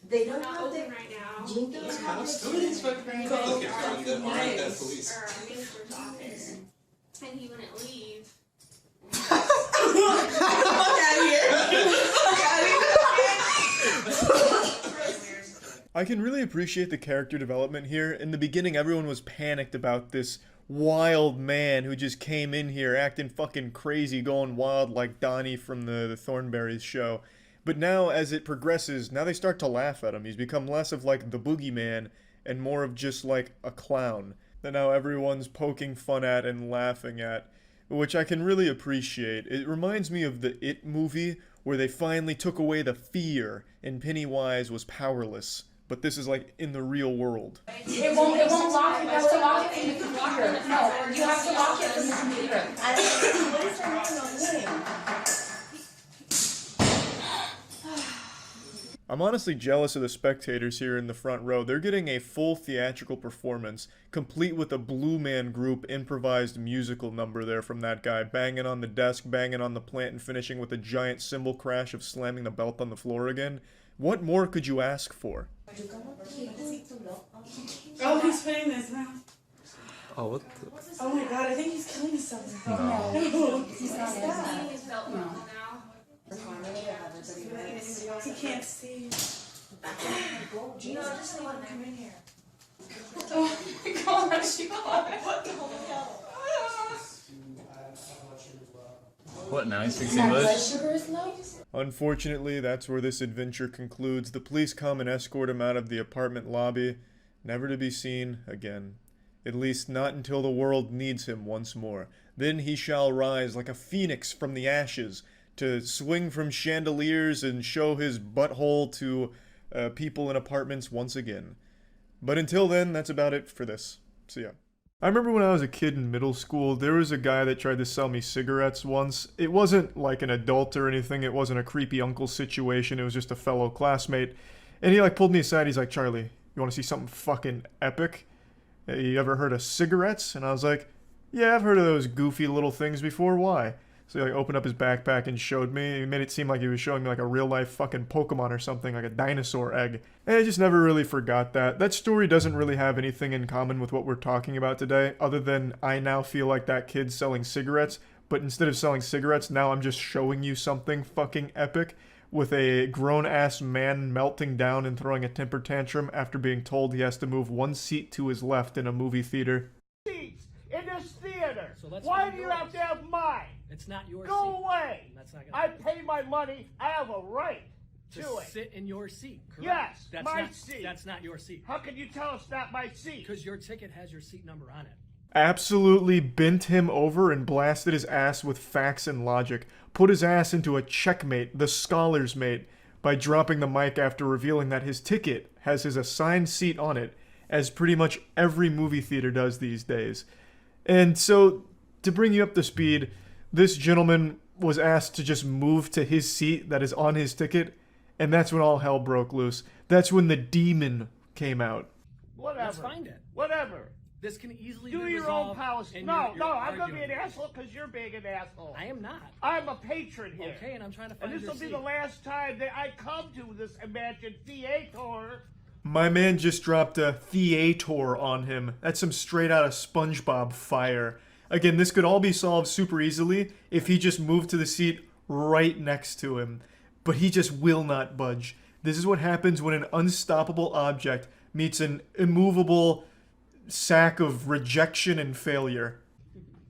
They "We're don't not have open the right now. Jenkins house. Our police. minister's office," and he wouldn't leave. I can really appreciate the character development here. In the beginning, everyone was panicked about this wild man who just came in here acting fucking crazy, going wild like Donnie from the Thornberrys show. But now, as it progresses, now they start to laugh at him. He's become less of like the boogeyman and more of just like a clown that now everyone's poking fun at and laughing at, which I can really appreciate. It reminds me of the It movie where they finally took away the fear and Pennywise was powerless. But this is like in the real world. It won't lock. You have to lock it from the computer. No, you have to lock it from the computer. I'm honestly jealous of the spectators here in the front row. They're getting a full theatrical performance, complete with a Blue Man Group improvised musical number there from that guy, banging on the desk, banging on the plant, and finishing with a giant cymbal crash of slamming the belt on the floor again. What more could you ask for? Oh, he's putting this now. Oh, what the? Oh my god, I think he's killing himself. No. No. He's not He's eating his belt buckle now. He can't see. Gino, just let him come in here. Oh my gosh, you what the hell? What now? He speaks My blood English? sugar is low. Unfortunately, that's where this adventure concludes. The police come and escort him out of the apartment lobby, never to be seen again. At least not until the world needs him once more. Then he shall rise like a phoenix from the ashes, to swing from chandeliers and show his butthole to people in apartments once again. But until then, that's about it for this. See ya. I remember when I was a kid in middle school, there was a guy that tried to sell me cigarettes once. It wasn't like an adult or anything, it wasn't a creepy uncle situation, it was just a fellow classmate. And he like pulled me aside, he's like, "Charlie, you wanna see something fucking epic? You ever heard of cigarettes?" And I was like, "Yeah, I've heard of those goofy little things before, why?" So he like opened up his backpack and showed me. He made it seem like he was showing me like a real life fucking Pokemon or something, like a dinosaur egg. And I just never really forgot that. That story doesn't really have anything in common with what we're talking about today, other than I now feel like that kid's selling cigarettes, but instead of selling cigarettes, now I'm just showing you something fucking epic with a grown-ass man melting down and throwing a temper tantrum after being told he has to move one seat to his left in a movie theater. Seats in this theater. So let's Why find do you yours. have to have mine? It's not your seat. Go away. That's not I gonna pay my money. I have a right to it. sit in your seat, correct? Yes, that's my not, seat. That's not your seat. How can you tell it's not my seat? Because your ticket has your seat number on it. Absolutely bent him over and blasted his ass with facts and logic. Put his ass into a checkmate, the scholar's mate, by dropping the mic after revealing that his ticket has his assigned seat on it, as pretty much every movie theater does these days. And so, to bring you up to speed, this gentleman was asked to just move to his seat that is on his ticket, and that's when all hell broke loose. That's when the demon came out. Whatever. Let's find it. Whatever. This can easily Do be your own resolved. policy. in No, your no, I'm going to be an argument. asshole because you're being an asshole. I am not. I'm a patron here. Okay, and I'm trying to find And this your will be seat. the last time that I come to this imagined theater. My man just dropped a theater on him. That's some straight out of SpongeBob fire. Again, this could all be solved super easily if he just moved to the seat right next to him. But he just will not budge. This is what happens when an unstoppable object meets an immovable sack of rejection and failure.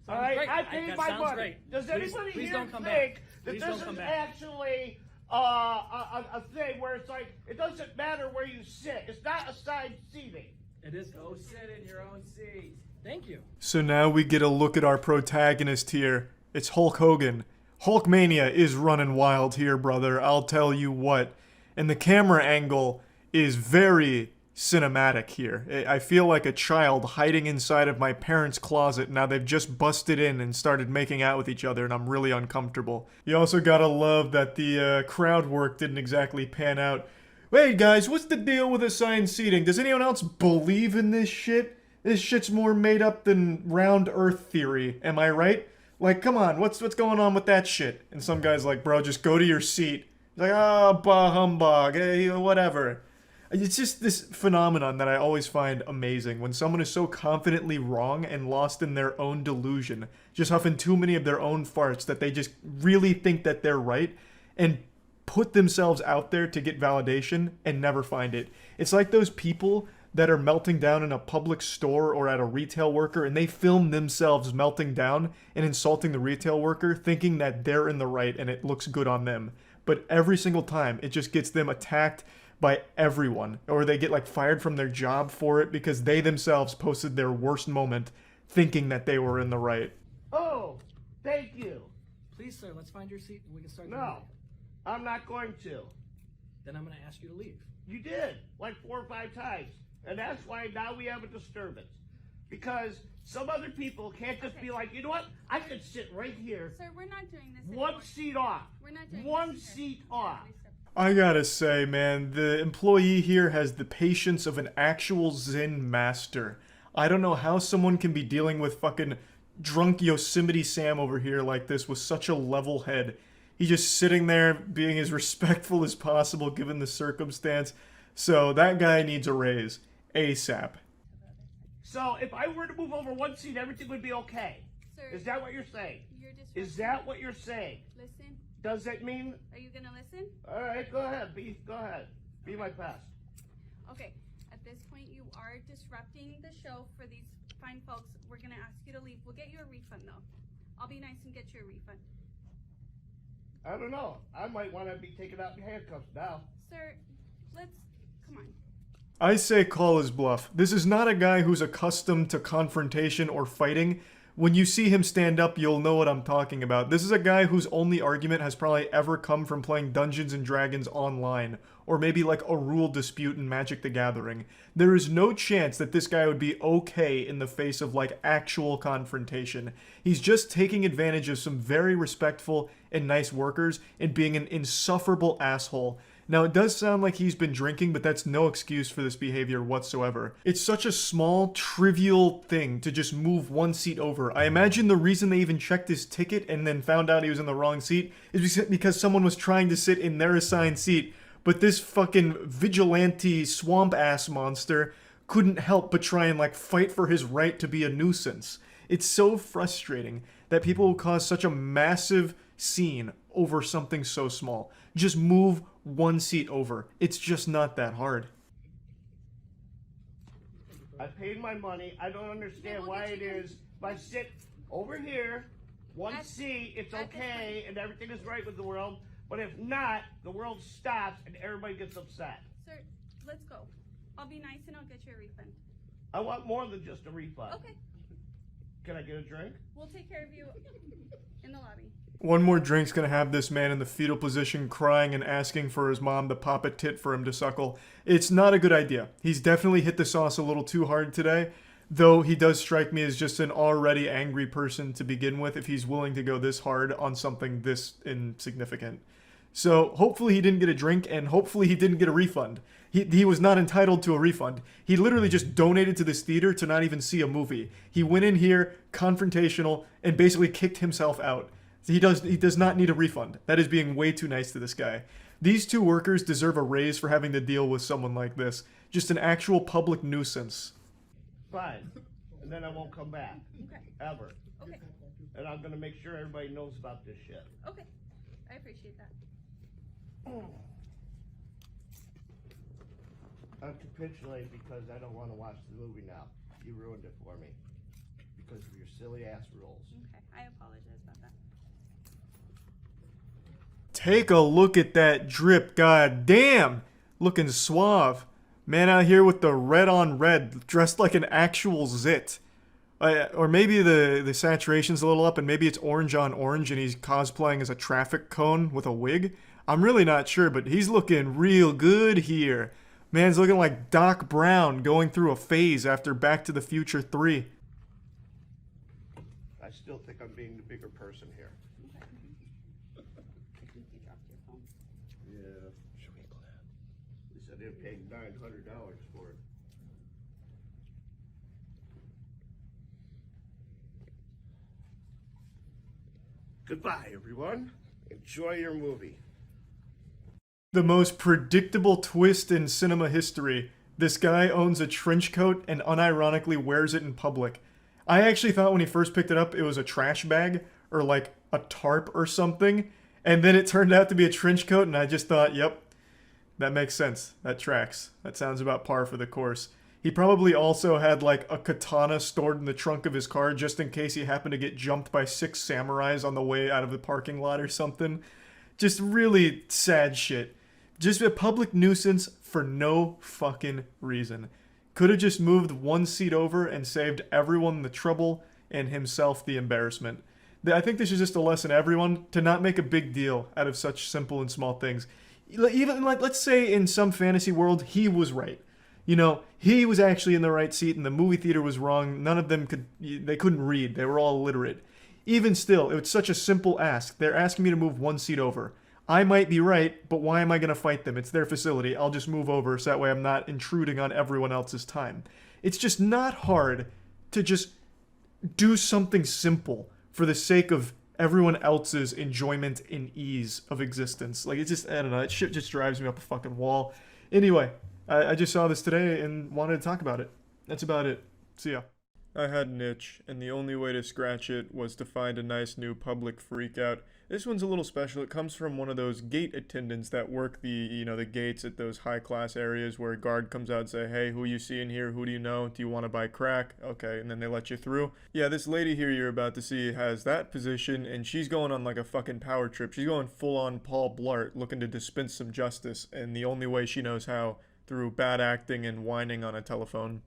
All right, great. I paid That my sounds money. great. Does Please- anybody please here don't come think back. that Please this don't come is back. actually a thing where it's like, it doesn't matter where you sit. It's not assigned seating. It is. Go sit in your own seat. Thank you. So now we get a look at our protagonist here. It's Hulk Hogan. Hulkmania is running wild here, brother. I'll tell you what. And the camera angle is very cinematic here. I feel like a child hiding inside of my parents' closet. Now they've just busted in and started making out with each other, and I'm really uncomfortable. You also gotta love that the crowd work didn't exactly pan out. Wait, guys, what's the deal with assigned seating? Does anyone else believe in this shit? This shit's more made up than round earth theory, am I right? Like, come on, what's going on with that shit? And some guy's like, bro, just go to your seat. He's like, oh, bah humbug, hey, whatever. It's just this phenomenon that I always find amazing. When someone is so confidently wrong and lost in their own delusion, just huffing too many of their own farts that they just really think that they're right, and put themselves out there to get validation and never find it. It's like those people that are melting down in a public store or at a retail worker, and they film themselves melting down and insulting the retail worker, thinking that they're in the right and it looks good on them. But every single time, it just gets them attacked by everyone, or they get like fired from their job for it because they themselves posted their worst moment thinking that they were in the right. Oh, thank you. Please, sir, let's find your seat and we can start. the No, meeting. I'm not going to. Then I'm going to ask you to leave. You did, like 4 or 5 times. And that's why now we have a disturbance. Because some other people can't just be like, you know what? I could sit right here. Sir, we're not doing this One anymore. seat off. We're not doing One this, sir. seat off. I gotta say, man, the employee here has the patience of an actual Zen master. I don't know how someone can be dealing with fucking drunk Yosemite Sam over here like this with such a level head. He's just sitting there being as respectful as possible given the circumstance. So that guy needs a raise. ASAP. So if I were to move over one seat, everything would be okay. Sir, Is that what you're saying? you're Is that what you're saying? Listen. Does that mean? Are you gonna listen? All right, go ahead. Go ahead. Be my pest. Okay. At this point, you are disrupting the show for these fine folks. We're gonna ask you to leave. We'll get you a refund, though. I'll be nice and get you a refund. I don't know. I might want to be taken out in handcuffs now. Sir, let's come on. I say call his bluff. This is not a guy who's accustomed to confrontation or fighting. When you see him stand up, you'll know what I'm talking about. This is a guy whose only argument has probably ever come from playing Dungeons and Dragons online, or maybe like a rule dispute in Magic the Gathering. There is no chance that this guy would be okay in the face of like actual confrontation. He's just taking advantage of some very respectful and nice workers and being an insufferable asshole. Now, it does sound like he's been drinking, but that's no excuse for this behavior whatsoever. It's such a small, trivial thing to just move one seat over. I imagine the reason they even checked his ticket and then found out he was in the wrong seat is because someone was trying to sit in their assigned seat, but this fucking vigilante swamp-ass monster couldn't help but try and, like, fight for his right to be a nuisance. It's so frustrating that people will cause such a massive scene over something so small. Just move one seat over. It's just not that hard. I paid my money. I don't understand why it is. If I sit over here, one seat, it's okay, and everything is right with the world. But if not, the world stops and everybody gets upset. Sir, let's go. I'll be nice and I'll get you a refund. I want more than just a refund. Okay. Can I get a drink? We'll take care of you in the lobby. One more drink's gonna have this man in the fetal position crying and asking for his mom to pop a tit for him to suckle. It's not a good idea. He's definitely hit the sauce a little too hard today, though he does strike me as just an already angry person to begin with if he's willing to go this hard on something this insignificant. So hopefully he didn't get a drink, and hopefully he didn't get a refund. He was not entitled to a refund. He literally just donated to this theater to not even see a movie. He went in here confrontational and basically kicked himself out. He does not need a refund. That is being way too nice to this guy. These two workers deserve a raise for having to deal with someone like this. Just an actual public nuisance. Fine. And then I won't come back. Okay. Ever. Okay. And I'm gonna make sure everybody knows about this shit. Okay. I appreciate that. I'm capitulating because I don't want to watch the movie now. You ruined it for me. Because of your silly ass rules. Okay. I apologize about that. Take a look at that drip, god damn! Looking suave. Man out here with the red on red, dressed like an actual zit. Or maybe the saturation's a little up and maybe it's orange on orange and he's cosplaying as a traffic cone with a wig. I'm really not sure, but he's looking real good here. Man's looking like Doc Brown going through a phase after Back to the Future 3. I still think I'm being the bigger person here. Yeah. Should we plan? At least I didn't pay $900 for it. Goodbye, everyone. Enjoy your movie. The most predictable twist in cinema history. This guy owns a trench coat and unironically wears it in public. I actually thought when he first picked it up it was a trash bag or like a tarp or something, and then it turned out to be a trench coat and I just thought, yep, that makes sense. That tracks. That sounds about par for the course. He probably also had like a katana stored in the trunk of his car just in case he happened to get jumped by 6 samurais on the way out of the parking lot or something. Just really sad shit. Just a public nuisance for no fucking reason. Could have just moved one seat over and saved everyone the trouble and himself the embarrassment. I think this is just a lesson to everyone to not make a big deal out of such simple and small things. Even like, let's say in some fantasy world, he was right. You know, he was actually in the right seat and the movie theater was wrong. None of them couldn't read. They were all illiterate. Even still, it was such a simple ask. They're asking me to move one seat over. I might be right, but why am I going to fight them? It's their facility. I'll just move over so that way I'm not intruding on everyone else's time. It's just not hard to just do something simple for the sake of everyone else's enjoyment and ease of existence. Like, it's just, I don't know, that shit just drives me up a fucking wall. Anyway, I just saw this today and wanted to talk about it. That's about it. See ya. I had an itch, and the only way to scratch it was to find a nice new public freakout. This one's a little special. It comes from one of those gate attendants that work the gates at those high-class areas where a guard comes out and say, hey, who you see in here? Who do you know? Do you want to buy crack? Okay, and then they let you through. Yeah, this lady here you're about to see has that position, and she's going on like a fucking power trip. She's going full-on Paul Blart, looking to dispense some justice, and the only way she knows how, through bad acting and whining on a telephone.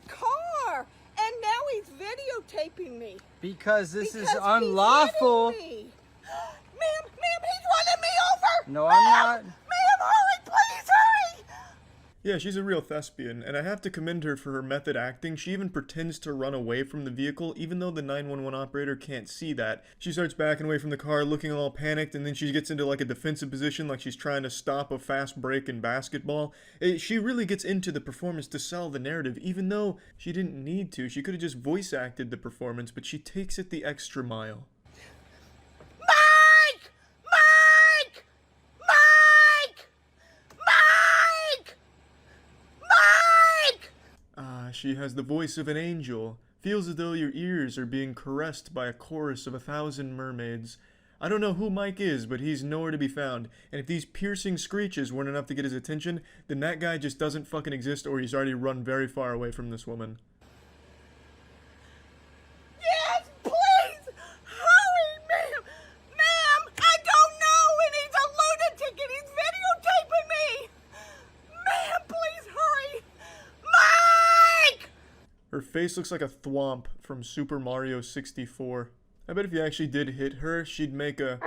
Car, and now he's videotaping me. Because this is unlawful. Ma'am, he's running me over. No, I'm not. Ma'am, hurry, please hurry. Yeah, she's a real thespian, and I have to commend her for her method acting. She even pretends to run away from the vehicle, even though the 911 operator can't see that. She starts backing away from the car, looking all panicked, and then she gets into like a defensive position, like she's trying to stop a fast break in basketball. She really gets into the performance to sell the narrative, even though she didn't need to. She could have just voice acted the performance, but she takes it the extra mile. She has the voice of an angel. Feels as though your ears are being caressed by a chorus of 1,000 mermaids. I don't know who Mike is, but he's nowhere to be found. And if these piercing screeches weren't enough to get his attention, then that guy just doesn't fucking exist, or he's already run very far away from this woman. Yes, please! Hurry, ma'am! Ma'am, I don't know, and he's a lunatic, and he's videotaping me! Ma'am, please hurry! Mike! Her face looks like a thwomp from Super Mario 64. I bet if you actually did hit her, she'd make a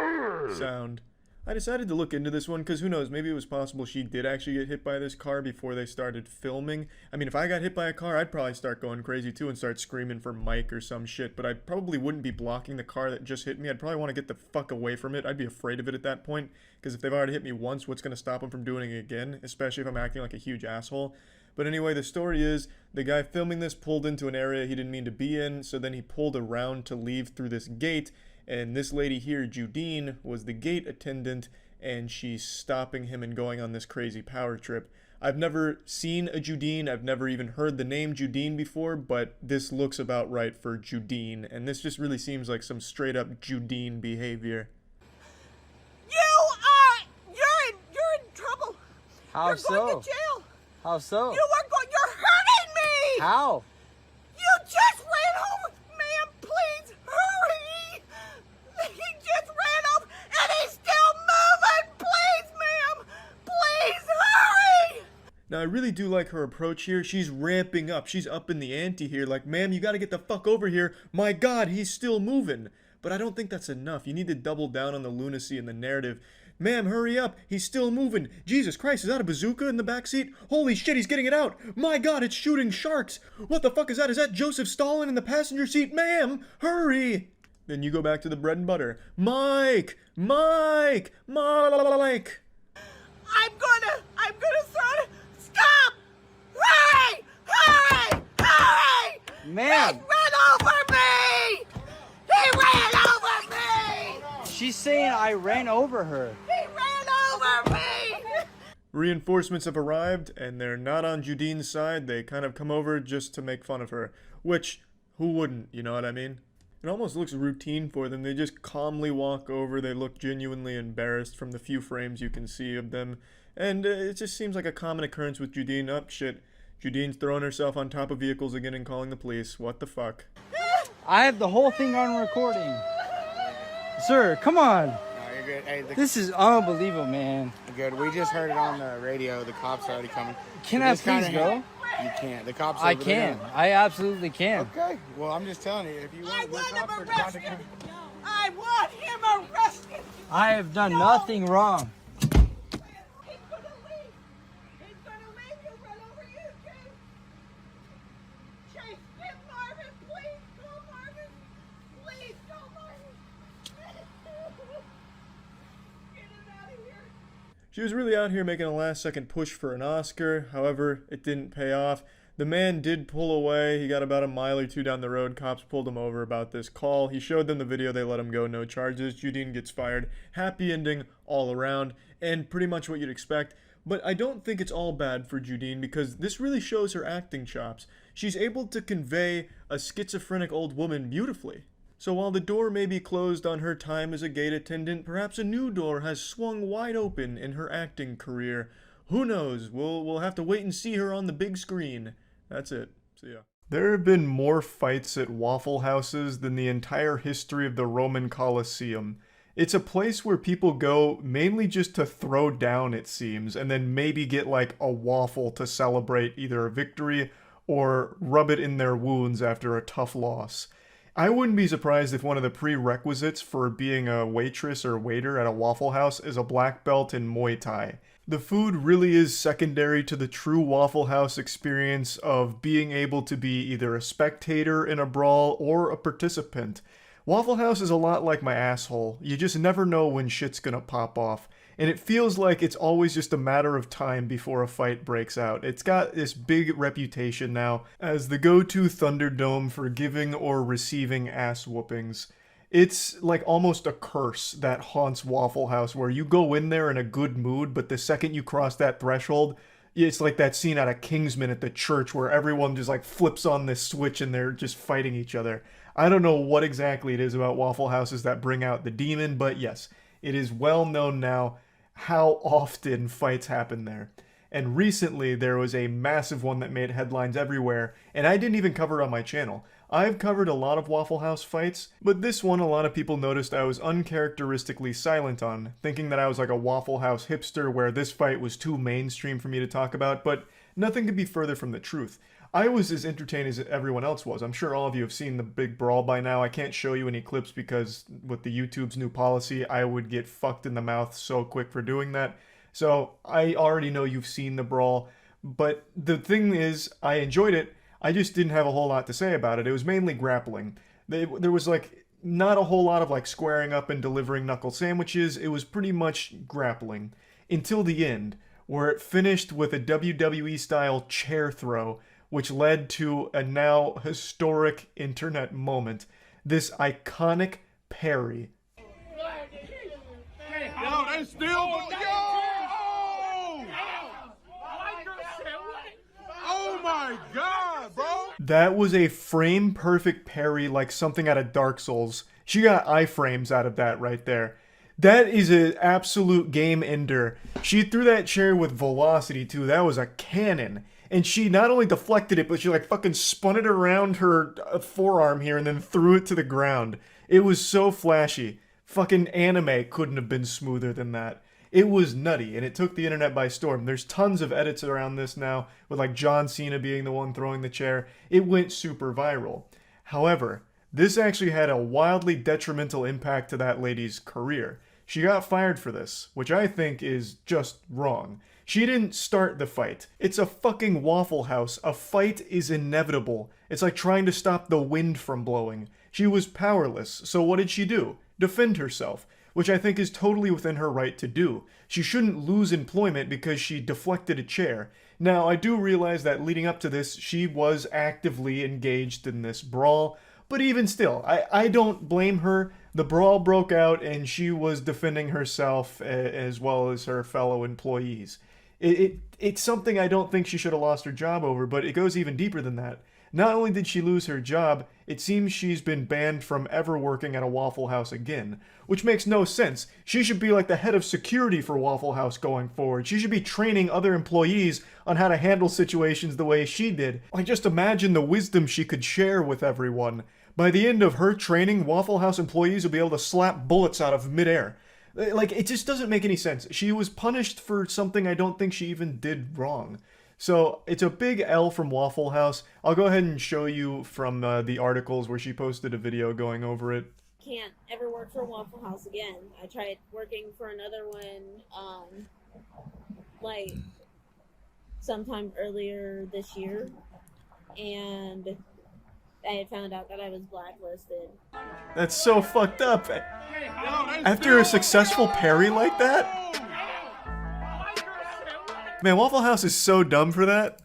sound. I decided to look into this one because who knows, maybe it was possible she did actually get hit by this car before they started filming. I mean, if I got hit by a car, I'd probably start going crazy too and start screaming for Mike or some shit, but I probably wouldn't be blocking the car that just hit me. I'd probably want to get the fuck away from it. I'd be afraid of it at that point, because if they've already hit me once, what's going to stop them from doing it again, especially if I'm acting like a huge asshole. But anyway, the story is, the guy filming this pulled into an area he didn't mean to be in, so then he pulled around to leave through this gate, and this lady here, Judine, was the gate attendant, and she's stopping him and going on this crazy power trip. I've never seen a Judine, I've never even heard the name Judine before, but this looks about right for Judine, and this just really seems like some straight up Judine behavior. You're in trouble. How You're so? going to jail. How so? You're hurting me! How? You just ran over! Ma'am, please, hurry! He just ran over, and he's still moving! Please, ma'am! Please, hurry! Now, I really do like her approach here. She's ramping up. She's up in the ante here. Like, ma'am, you gotta get the fuck over here. My God, he's still moving. But I don't think that's enough. You need to double down on the lunacy in the narrative. Ma'am, hurry up. He's still moving. Jesus Christ, is that a bazooka in the backseat? Holy shit, he's getting it out. My God, it's shooting sharks. What the fuck is that? Is that Joseph Stalin in the passenger seat? Ma'am, hurry. Then you go back to the bread and butter. Mike! Mike! Mike! I'm gonna throw it. Stop! Hurry! Hurry! Hurry! Ma'am! He ran over me! He ran over me! She's saying I ran over her. He ran over me! Reinforcements have arrived, and they're not on Judine's side. They kind of come over just to make fun of her. Which, who wouldn't, you know what I mean? It almost looks routine for them. They just calmly walk over. They look genuinely embarrassed from the few frames you can see of them. And it just seems like a common occurrence with Judine. Oh, shit. Judine's throwing herself on top of vehicles again and calling the police. What the fuck? I have the whole thing on recording. Sir, come on. No, you're good. Hey, This is unbelievable, man. you're good. We just heard it on the radio. The cops are already coming. Can So I this please kinda go? You can't. The cops. I over there can. now. I absolutely can. Okay. Well, I'm just telling you. If you I want, want the him cops are about to arrested! come. I want him arrested! I have done nothing wrong. He's gonna leave! He's gonna leave! He'll run over you, Chase! Chase, get Marvin! Please, call Marvin! Please, call Marvin! Get him out of here! She was really out here making a last-second push for an Oscar. However, it didn't pay off. The man did pull away. He got about a mile or two down the road. Cops pulled him over about this call. He showed them the video. They let him go. No charges. Judine gets fired. Happy ending all around, and pretty much what you'd expect. But I don't think it's all bad for Judine, because this really shows her acting chops. She's able to convey a schizophrenic old woman beautifully. So while the door may be closed on her time as a gate attendant, perhaps a new door has swung wide open in her acting career. Who knows? We'll have to wait and see her on the big screen. That's it. See ya. There have been more fights at Waffle Houses than the entire history of the Roman Colosseum. It's a place where people go mainly just to throw down, it seems, and then maybe get like a waffle to celebrate either a victory or rub it in their wounds after a tough loss. I wouldn't be surprised if one of the prerequisites for being a waitress or waiter at a Waffle House is a black belt in Muay Thai. The food really is secondary to the true Waffle House experience of being able to be either a spectator in a brawl or a participant. Waffle House is a lot like my asshole. You just never know when shit's gonna pop off. And it feels like it's always just a matter of time before a fight breaks out. It's got this big reputation now as the go-to Thunderdome for giving or receiving ass whoopings. It's like almost a curse that haunts Waffle House, where you go in there in a good mood, but the second you cross that threshold, it's like that scene out of Kingsman at the church where everyone just like flips on this switch and they're just fighting each other. I don't know what exactly it is about Waffle Houses that bring out the demon, but yes, it is well known now how often fights happen there. And recently there was a massive one that made headlines everywhere, and I didn't even cover it on my channel. I've covered a lot of Waffle House fights, but this one a lot of people noticed I was uncharacteristically silent on, thinking that I was like a Waffle House hipster where this fight was too mainstream for me to talk about, but nothing could be further from the truth. I was as entertained as everyone else was. I'm sure all of you have seen the big brawl by now. I can't show you any clips because with the YouTube's new policy, I would get fucked in the mouth so quick for doing that. So I already know you've seen the brawl, but the thing is, I enjoyed it. I just didn't have a whole lot to say about it. It was mainly grappling. There was like not a whole lot of like squaring up and delivering knuckle sandwiches. It was pretty much grappling until the end, where it finished with a WWE style chair throw, which led to a now historic internet moment. This iconic parry. Yo, they still Oh my god, bro! That was a frame perfect parry like something out of Dark Souls. She got iframes out of that right there. That is an absolute game ender. She threw that chair with velocity too. That was a cannon. And she not only deflected it, but she like fucking spun it around her forearm here and then threw it to the ground. It was so flashy. Fucking anime couldn't have been smoother than that. It was nutty, and it took the internet by storm. There's tons of edits around this now, with like John Cena being the one throwing the chair. It went super viral. However, this actually had a wildly detrimental impact to that lady's career. She got fired for this, which I think is just wrong. She didn't start the fight. It's a fucking Waffle House. A fight is inevitable. It's like trying to stop the wind from blowing. She was powerless, so what did she do? Defend herself, which I think is totally within her right to do. She shouldn't lose employment because she deflected a chair. Now, I do realize that leading up to this, she was actively engaged in this brawl, but even still, I don't blame her. The brawl broke out and she was defending herself as well as her fellow employees. It's something I don't think she should have lost her job over, but it goes even deeper than that. Not only did she lose her job, it seems she's been banned from ever working at a Waffle House again, which makes no sense. She should be like the head of security for Waffle House going forward. She should be training other employees on how to handle situations the way she did. Like, just imagine the wisdom she could share with everyone. By the end of her training, Waffle House employees will be able to slap bullets out of midair. Like, it just doesn't make any sense. She was punished for something I don't think she even did wrong. So, it's a big L from Waffle House. I'll go ahead and show you from the articles where she posted a video going over it. Can't ever work for Waffle House again. I tried working for another one, like, sometime earlier this year, and I had found out that I was blacklisted. That's so fucked up. After a successful parry like that? Man, Waffle House is so dumb for that.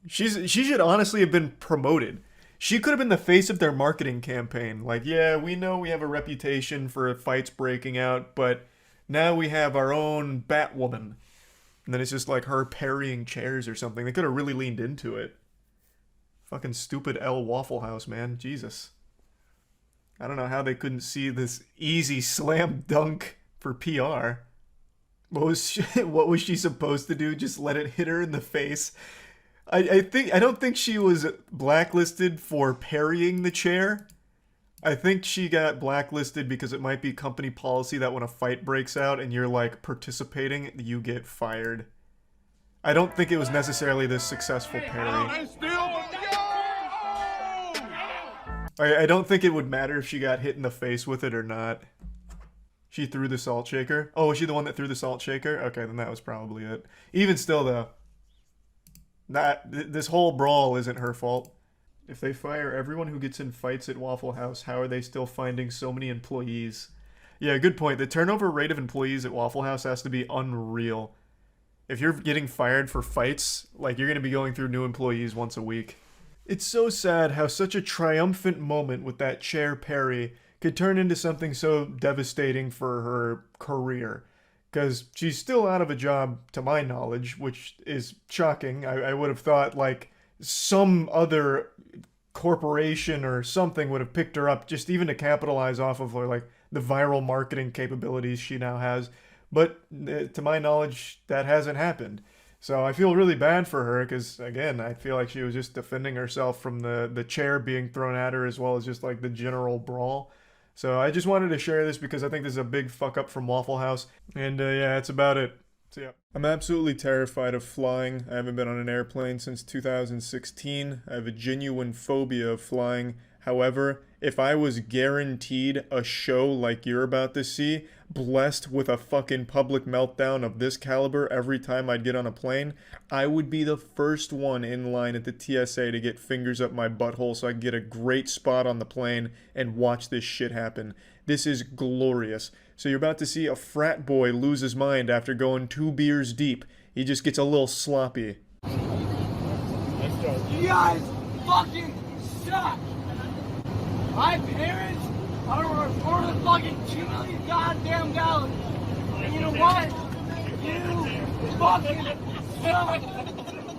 She should honestly have been promoted. She could have been the face of their marketing campaign. Like, yeah, we know we have a reputation for fights breaking out, but now we have our own Batwoman. And then it's just like her parrying chairs or something. They could have really leaned into it. Fucking stupid L Waffle House, man. Jesus. I don't know how they couldn't see this easy slam dunk for PR. What was she supposed to do? Just let it hit her in the face? I don't think she was blacklisted for parrying the chair. I think she got blacklisted because it might be company policy that when a fight breaks out and you're like participating, you get fired. I don't think it was necessarily this successful parry. I don't think it would matter if she got hit in the face with it or not. She threw the salt shaker. Oh, was she the one that threw the salt shaker? Okay, then that was probably it. Even still, though, this whole brawl isn't her fault. If they fire everyone who gets in fights at Waffle House, how are they still finding so many employees? Yeah, good point. The turnover rate of employees at Waffle House has to be unreal. If you're getting fired for fights, like, you're going to be going through new employees once a week. It's so sad how such a triumphant moment with that Chair Perry could turn into something so devastating for her career. Because she's still out of a job, to my knowledge, which is shocking. I would have thought, like, some other corporation or something would have picked her up just even to capitalize off of her, like, the viral marketing capabilities she now has. But to my knowledge, that hasn't happened. So I feel really bad for her because, again, I feel like she was just defending herself from the chair being thrown at her as well as just, like, the general brawl. So I just wanted to share this because I think this is a big fuck up from Waffle House. And yeah, that's about it. So yeah. I'm absolutely terrified of flying. I haven't been on an airplane since 2016. I have a genuine phobia of flying. However, if I was guaranteed a show like you're about to see, blessed with a fucking public meltdown of this caliber every time I'd get on a plane, I would be the first one in line at the TSA to get fingers up my butthole so I can get a great spot on the plane and watch this shit happen. This is glorious. So you're about to see a frat boy lose his mind after going 2 beers deep. He just gets a little sloppy. You guys fucking suck! My parents are worth a fucking $2 million goddamn dollars. And you know what? You fucking suck!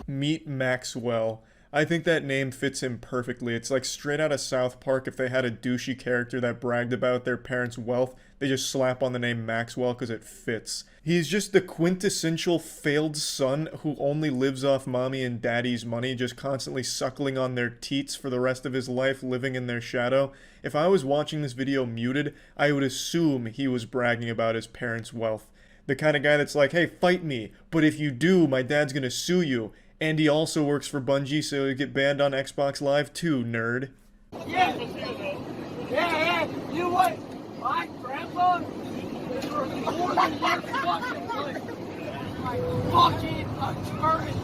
Meet Maxwell. I think that name fits him perfectly. It's like straight out of South Park. If they had a douchey character that bragged about their parents' wealth, they just slap on the name Maxwell because it fits. He's just the quintessential failed son who only lives off mommy and daddy's money, just constantly suckling on their teats for the rest of his life, living in their shadow. If I was watching this video muted, I would assume he was bragging about his parents' wealth. The kind of guy that's like, hey, fight me, but if you do, my dad's gonna sue you. And he also works for Bungie, so he'll get banned on Xbox Live too, nerd. Yeah, you know what? My grandpa is worth more than your fucking life. Fucking attorney.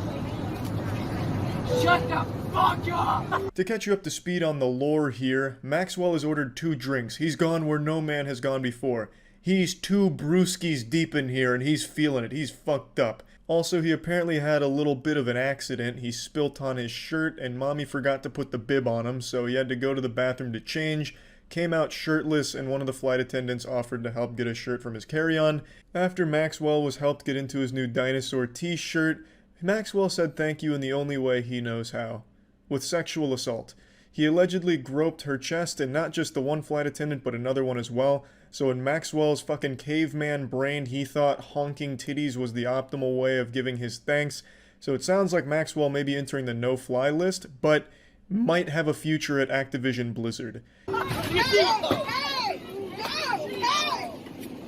Shut the fuck up! To catch you up to speed on the lore here, Maxwell has ordered 2 drinks. He's gone where no man has gone before. He's 2 brewskis deep in here and he's feeling it. He's fucked up. Also, he apparently had a little bit of an accident. He spilt on his shirt and mommy forgot to put the bib on him, so he had to go to the bathroom to change, came out shirtless, and one of the flight attendants offered to help get a shirt from his carry-on. After Maxwell was helped get into his new dinosaur t-shirt, Maxwell said thank you in the only way he knows how, with sexual assault. He allegedly groped her chest, and not just the one flight attendant, but another one as well. So in Maxwell's fucking caveman brain, he thought honking titties was the optimal way of giving his thanks. So it sounds like Maxwell may be entering the no-fly list, but might have a future at Activision Blizzard. Hey!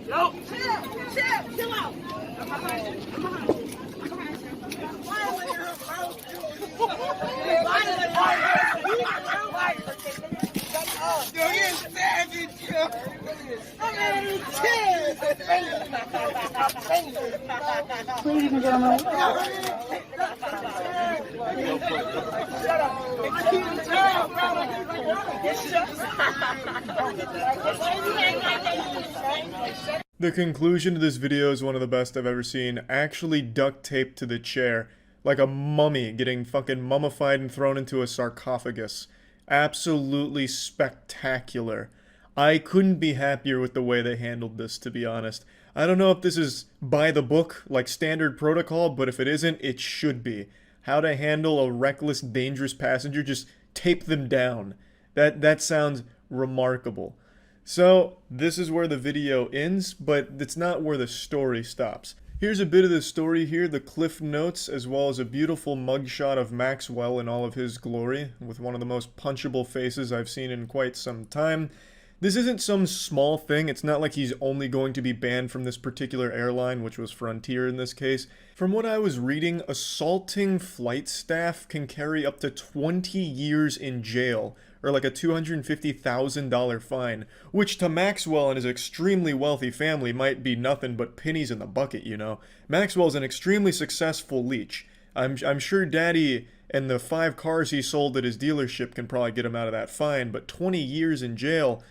No! Chill out! Ladies and gentlemen. The conclusion to this video is one of the best I've ever seen, actually duct taped to the chair, like a mummy getting fucking mummified and thrown into a sarcophagus. Absolutely spectacular. I couldn't be happier with the way they handled this, to be honest. I don't know if this is by the book, like standard protocol, but if it isn't, it should be. How to handle a reckless, dangerous passenger, just tape them down. That sounds remarkable. So, this is where the video ends, but it's not where the story stops. Here's a bit of the story here, the cliff notes, as well as a beautiful mugshot of Maxwell in all of his glory, with one of the most punchable faces I've seen in quite some time. This isn't some small thing. It's not like he's only going to be banned from this particular airline, which was Frontier in this case. From what I was reading, assaulting flight staff can carry up to 20 years in jail, or like a $250,000 fine, which to Maxwell and his extremely wealthy family might be nothing but pennies in the bucket, you know. Maxwell's an extremely successful leech. I'm sure Daddy and the 5 cars he sold at his dealership can probably get him out of that fine, but 20 years in jail,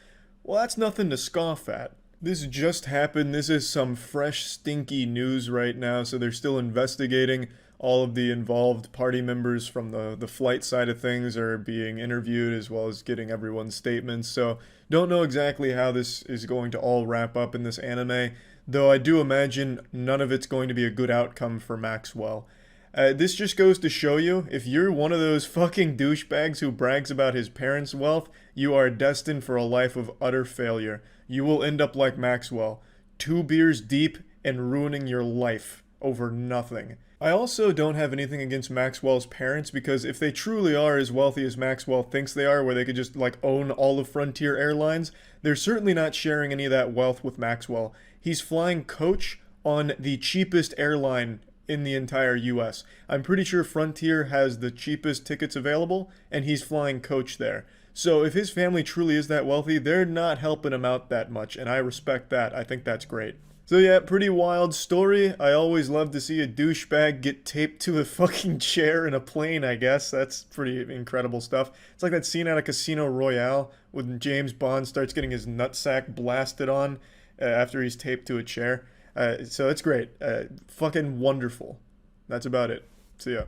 well, that's nothing to scoff at. This just happened. This is some fresh, stinky news right now, so they're still investigating. All of the involved party members from the flight side of things are being interviewed, as well as getting everyone's statements. So don't know exactly how this is going to all wrap up in this anime, though I do imagine none of it's going to be a good outcome for Maxwell. This just goes to show you, if you're one of those fucking douchebags who brags about his parents' wealth, you are destined for a life of utter failure. You will end up like Maxwell, 2 beers deep and ruining your life over nothing. I also don't have anything against Maxwell's parents, because if they truly are as wealthy as Maxwell thinks they are, where they could just like own all of Frontier Airlines, they're certainly not sharing any of that wealth with Maxwell. He's flying coach on the cheapest airline in the entire US. I'm pretty sure Frontier has the cheapest tickets available, and he's flying coach there. So if his family truly is that wealthy, they're not helping him out that much, and I respect that. I think that's great. So yeah, pretty wild story. I always love to see a douchebag get taped to a fucking chair in a plane, I guess. That's pretty incredible stuff. It's like that scene out of Casino Royale when James Bond starts getting his nutsack blasted on after he's taped to a chair. So it's great. Fucking wonderful. That's about it. See ya.